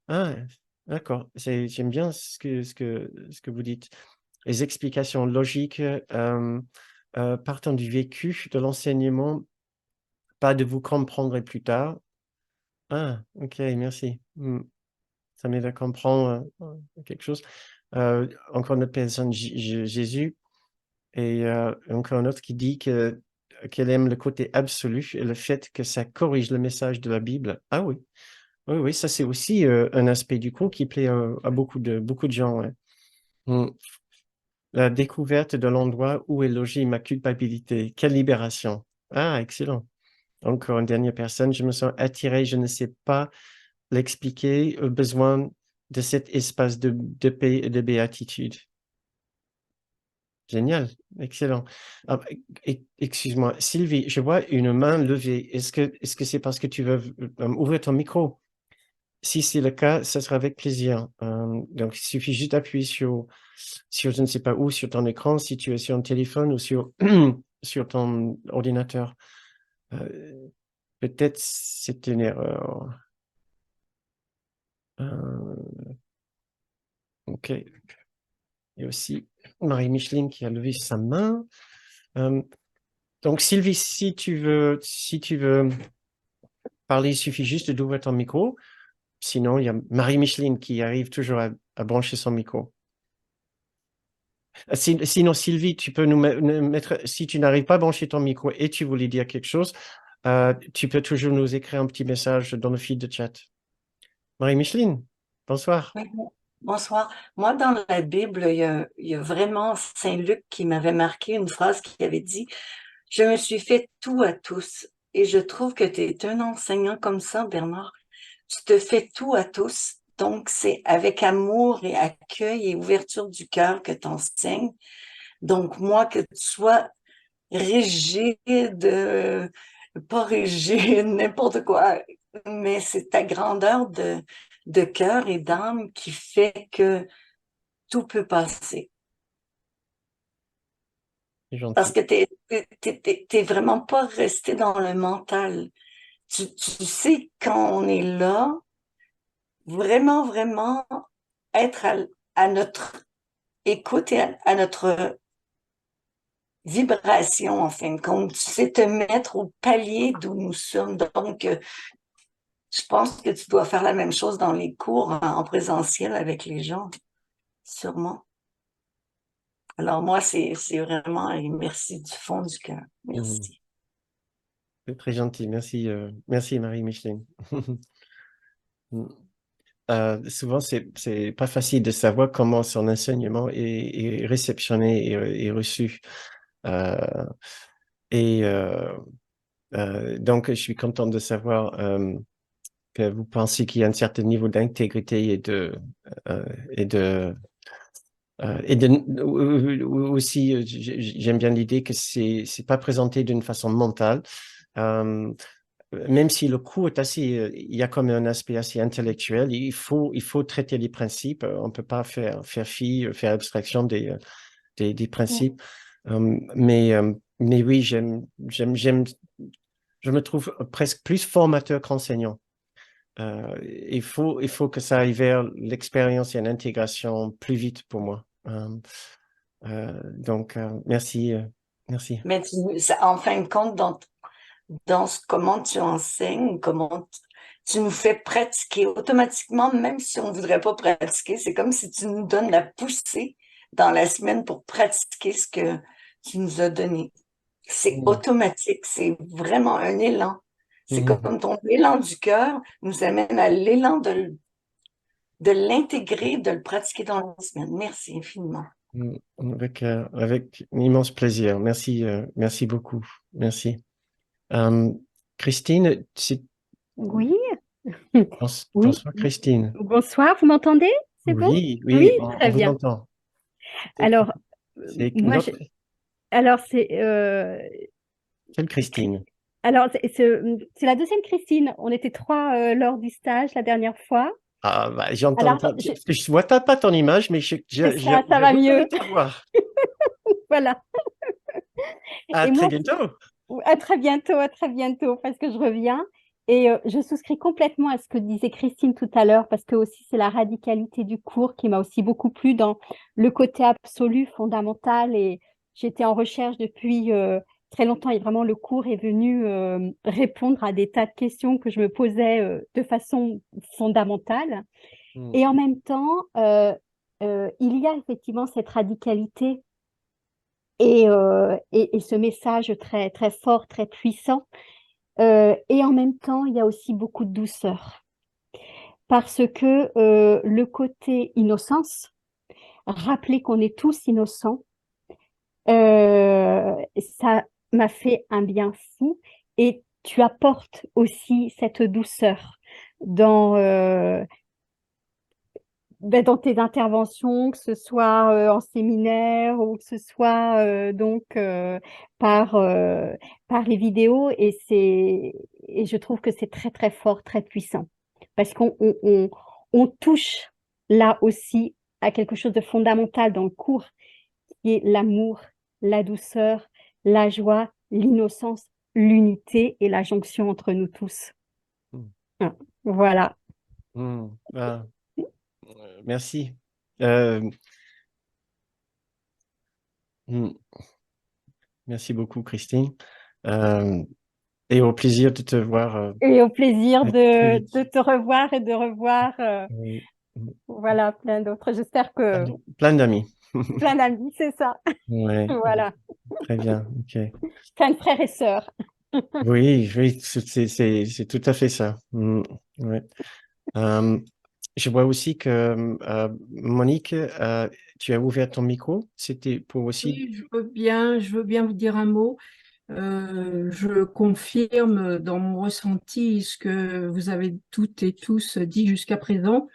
Speaker 1: Ah, d'accord. J'aime bien ce que vous dites. Les explications logiques partant du vécu, de l'enseignement, pas de vous comprendre plus tard. Ah, ok, merci. Ça m'aide à comprendre quelque chose. Encore une autre personne, Jésus, et encore un autre qui dit qu'elle aime le côté absolu et le fait que ça corrige le message de la Bible. Ah oui, oui, oui, ça c'est aussi un aspect du cours qui plaît à beaucoup de gens. Ouais. La découverte de l'endroit où est logée ma culpabilité. Quelle libération. Ah, excellent. Encore une dernière personne, je me sens attiré, je ne sais pas l'expliquer, au besoin de cet espace de paix et de béatitude. Génial, excellent. Ah, excuse-moi, Sylvie, je vois une main levée. Est-ce que c'est parce que tu veux ouvrir ton micro? Si c'est le cas, ça sera avec plaisir. Donc, il suffit juste d'appuyer sur je ne sais pas où, sur ton écran, si tu es sur un téléphone ou sur ton ordinateur. Peut-être c'est une erreur. Ok. Et aussi Marie-Micheline qui a levé sa main. Donc, Sylvie, si tu veux parler, il suffit juste d'ouvrir ton micro. Sinon, il y a Marie-Micheline qui arrive toujours à brancher son micro. Sinon, Sylvie, tu peux nous mettre, si tu n'arrives pas à brancher ton micro et tu voulais dire quelque chose, tu peux toujours nous écrire un petit message dans le feed de chat. Marie-Micheline, bonsoir.
Speaker 4: Oui, bonsoir. Moi, dans la Bible, il y a vraiment Saint Luc qui m'avait marqué une phrase qui avait dit, je me suis fait tout à tous. Et je trouve que tu es un enseignant comme ça, Bernard. Tu te fais tout à tous. Donc, c'est avec amour et accueil et ouverture du cœur que tu enseignes. Donc, moi, que tu sois rigide, pas rigide, n'importe quoi, mais c'est ta grandeur de cœur et d'âme qui fait que tout peut passer.
Speaker 1: C'est gentil.
Speaker 4: Parce que t'es vraiment pas resté dans le mental. Tu sais quand on est là, vraiment, vraiment être à notre écoute et à notre vibration, en fin de compte. Tu sais te mettre au palier d'où nous sommes. Donc, je pense que tu dois faire la même chose dans les cours en présentiel avec les gens, sûrement. Alors moi, c'est vraiment un merci du fond du cœur. Merci.
Speaker 1: C'est très gentil. Merci, merci Marie-Micheline. Souvent, c'est pas facile de savoir comment son enseignement est réceptionné et reçu. Donc, je suis content de savoir que vous pensez qu'il y a un certain niveau d'intégrité aussi, j'aime bien l'idée que c'est pas présenté d'une façon mentale. Même si le cours est il y a comme un aspect assez intellectuel, il faut traiter les principes. On peut pas faire abstraction des principes. Mais oui, je me trouve presque plus formateur qu'enseignant. Il faut que ça aille vers l'expérience et l'intégration plus vite pour moi. Donc, merci.
Speaker 4: Mais en fin de compte, comment tu enseignes, tu nous fais pratiquer automatiquement, même si on ne voudrait pas pratiquer. C'est comme si tu nous donnes la poussée dans la semaine pour pratiquer ce que tu nous as donné. C'est automatique, c'est vraiment un élan. C'est comme ton élan du cœur nous amène à l'élan de l'intégrer, de le pratiquer dans la semaine. Merci infiniment.
Speaker 1: Avec un immense plaisir. Merci, merci beaucoup. Merci. Christine,
Speaker 5: Oui.
Speaker 1: Bonsoir Christine.
Speaker 5: Bonsoir, vous m'entendez? C'est bon?
Speaker 1: Oui,
Speaker 5: Oui,
Speaker 1: on
Speaker 5: très
Speaker 1: vous
Speaker 5: bien.
Speaker 1: entend.
Speaker 5: Alors,
Speaker 1: C'est
Speaker 5: moi,
Speaker 1: notre...
Speaker 5: Alors,
Speaker 1: Quelle Christine?
Speaker 5: c'est la deuxième Christine. On était trois lors du stage la dernière fois.
Speaker 1: Ah, bah,
Speaker 5: Alors,
Speaker 1: parce que je vois pas ton image, mais
Speaker 5: c'est ça, ça va mieux.
Speaker 1: reconnais ta voix.
Speaker 5: Voilà.
Speaker 1: À
Speaker 5: Et
Speaker 1: très
Speaker 5: moi,
Speaker 1: bientôt.
Speaker 5: à très bientôt, parce que je reviens. Et je souscris complètement à ce que disait Christine tout à l'heure, parce que aussi c'est la radicalité du cours qui m'a aussi beaucoup plu dans le côté absolu, fondamental. Et j'étais en recherche depuis très longtemps, et vraiment le cours est venu répondre à des tas de questions que je me posais de façon fondamentale.
Speaker 1: Hmm.
Speaker 5: Et en même temps, il y a effectivement cette radicalité et ce message très, très fort, très puissant. Et en même temps, il y a aussi beaucoup de douceur. Parce que le côté innocence, rappeler qu'on est tous innocents, ça m'a fait un bien fou. Et tu apportes aussi cette douceur dans, dans tes interventions, que ce soit en séminaire ou que ce soit par, par les vidéos. Et je trouve que c'est très, très fort, très puissant. Parce on touche là aussi à quelque chose de fondamental dans le cours, qui est l'amour, la douceur, la joie, l'innocence, l'unité et la jonction entre nous tous.
Speaker 1: Hmm.
Speaker 5: Ah, voilà.
Speaker 1: Hmm. Ah, merci. Euh, hmm. Merci beaucoup, Christine. Euh, et au plaisir de te voir
Speaker 5: Et au plaisir
Speaker 1: très vite.
Speaker 5: de te revoir et de revoir
Speaker 1: Oui.
Speaker 5: voilà, plein d'autres. J'espère que
Speaker 1: Plein d'amis.
Speaker 5: plein d'amis, c'est ça.
Speaker 1: Ouais,
Speaker 5: Voilà,
Speaker 1: très bien. Ok.
Speaker 5: plein de frères et sœurs.
Speaker 1: Oui, oui, c'est tout à fait ça. Ouais. Euh, je vois aussi que Monique, tu as ouvert ton micro. C'était pour aussi.
Speaker 6: Oui, je veux bien vous dire un mot. Je confirme dans mon ressenti ce que vous avez toutes et tous dit jusqu'à présent.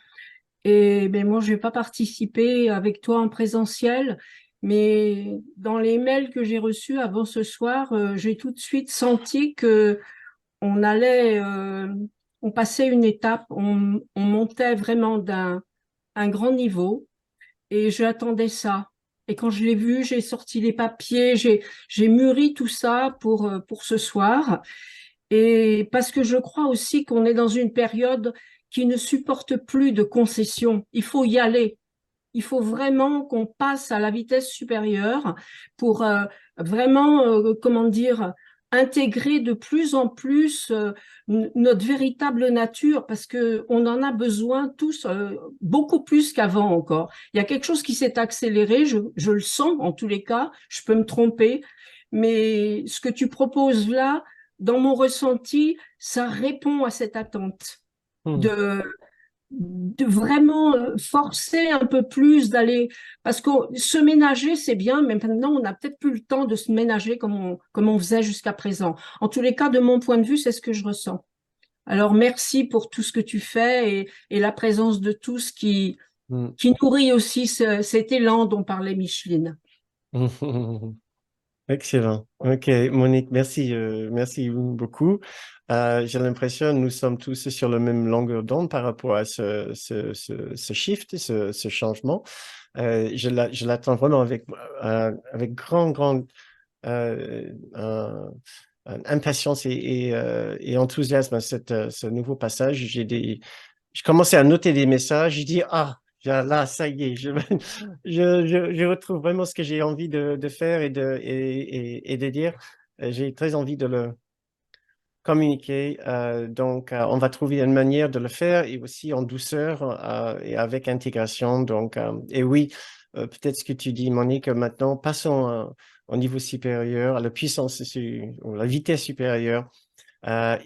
Speaker 6: Et ben moi, je vais pas participer avec toi en présentiel, mais dans les mails que j'ai reçus avant ce soir, j'ai tout de suite senti que on allait, on passait une étape, on montait vraiment d'un un grand niveau et j'attendais ça. Et quand je l'ai vu, j'ai sorti les papiers, j'ai mûri tout ça pour ce soir. Et parce que je crois aussi qu'on est dans une période qui ne supporte plus de concessions. Il faut y aller. Il faut vraiment qu'on passe à la vitesse supérieure pour vraiment, comment dire, intégrer de plus en plus notre véritable nature parce que on en a besoin tous beaucoup plus qu'avant encore. Il y a quelque chose qui s'est accéléré, je le sens en tous les cas, je peux me tromper, mais ce que tu proposes là, dans mon ressenti, ça répond à cette attente
Speaker 1: Hmm.
Speaker 6: de vraiment forcer un peu plus d'aller parce que se ménager c'est bien mais maintenant on n'a peut-être plus le temps de se ménager comme on faisait jusqu'à présent. En tous les cas de mon point de vue c'est ce que je ressens. Alors merci pour tout ce que tu fais et la présence de tous
Speaker 1: Hmm.
Speaker 6: qui nourrit aussi cet élan dont parlait Micheline.
Speaker 1: Excellent. Ok, Monique, merci, merci beaucoup. J'ai l'impression que nous sommes tous sur la même longueur d'onde par rapport à ce shift, ce changement. Je l'attends vraiment avec grande impatience et enthousiasme à ce nouveau passage. Je commençais à noter des messages. Je dis, ah, là, ça y est, je retrouve vraiment ce que j'ai envie de faire et de dire. J'ai très envie de le communiquer. Donc, on va trouver une manière de le faire et aussi en douceur et avec intégration. Donc, et oui, peut-être ce que tu dis, Monique, maintenant, passons au niveau supérieur, à la puissance, ou la vitesse supérieure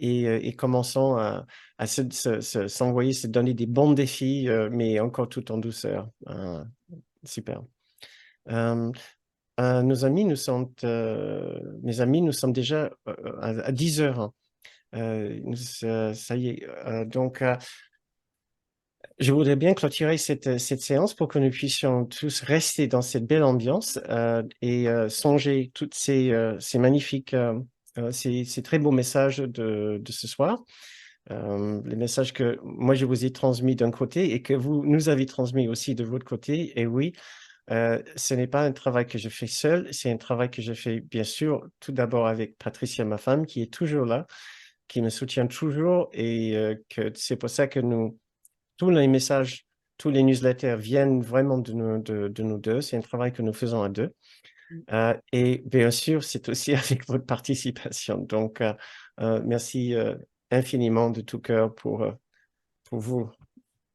Speaker 1: et commençons à s'envoyer, se donner des bons défis, mais encore tout en douceur. Super. Euh, nos amis, mes amis, nous sommes déjà à 10 heures. Ça y est. Donc, Je voudrais bien clôturer cette séance pour que nous puissions tous rester dans cette belle ambiance et songer toutes ces magnifiques, ces très beaux messages de ce soir. Les messages que moi je vous ai transmis d'un côté et que vous nous avez transmis aussi de votre côté. Et oui, ce n'est pas un travail que je fais seul, c'est un travail que je fais bien sûr tout d'abord avec Patricia, ma femme, qui est toujours là, qui me soutient toujours et que c'est pour ça que tous les messages, tous les newsletters viennent vraiment de nous deux. C'est un travail que nous faisons à deux. Et bien sûr, c'est aussi avec votre participation. Donc, merci infiniment de tout cœur pour vous,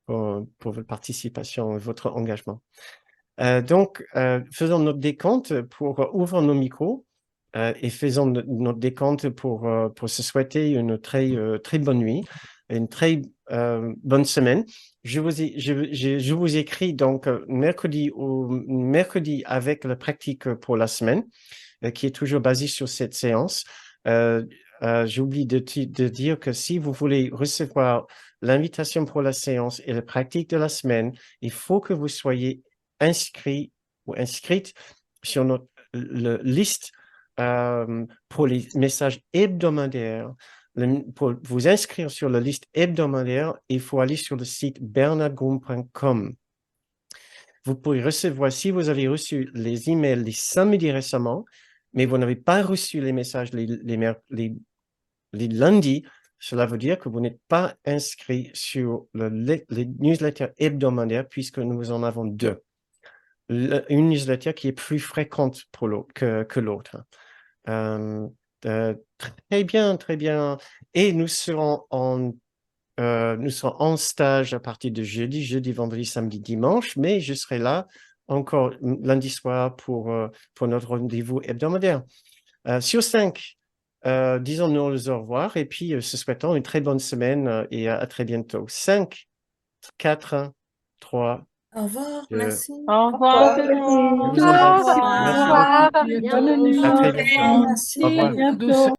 Speaker 1: pour votre participation et votre engagement. Donc, faisons notre décompte pour ouvrir nos micros et faisons notre décompte pour se souhaiter une très bonne nuit, une très bonne semaine. Je vous écris donc mercredi avec la pratique pour la semaine, qui est toujours basée sur cette séance. J'oublie de dire que si vous voulez recevoir l'invitation pour la séance et la pratique de la semaine, il faut que vous soyez inscrit ou inscrite sur notre liste pour les messages hebdomadaires. Pour vous inscrire sur la liste hebdomadaire, il faut aller sur le site bernardgroom.com. Vous pouvez recevoir, si vous avez reçu les emails les samedis récemment, mais vous n'avez pas reçu les messages les lundis, cela veut dire que vous n'êtes pas inscrit sur les newsletters hebdomadaires puisque nous en avons deux. Une newsletter qui est plus fréquente pour que l'autre. Très bien, très bien. Et nous serons en stage à partir de jeudi, vendredi, samedi, dimanche, mais je serai là encore lundi soir pour notre rendez-vous hebdomadaire. Sur 5, disons-nous au revoir et puis se souhaitons une très bonne semaine et à très bientôt. 5, 4, 3,
Speaker 7: Au revoir,
Speaker 1: 2,
Speaker 7: merci.
Speaker 2: Au revoir tout le
Speaker 1: je
Speaker 2: monde.
Speaker 1: vous embrasse.
Speaker 5: Au
Speaker 1: Merci
Speaker 5: revoir.
Speaker 1: beaucoup.
Speaker 2: Bonne nuit.
Speaker 1: À très bientôt.
Speaker 7: Merci.
Speaker 1: Au
Speaker 2: À
Speaker 1: revoir.
Speaker 2: bientôt.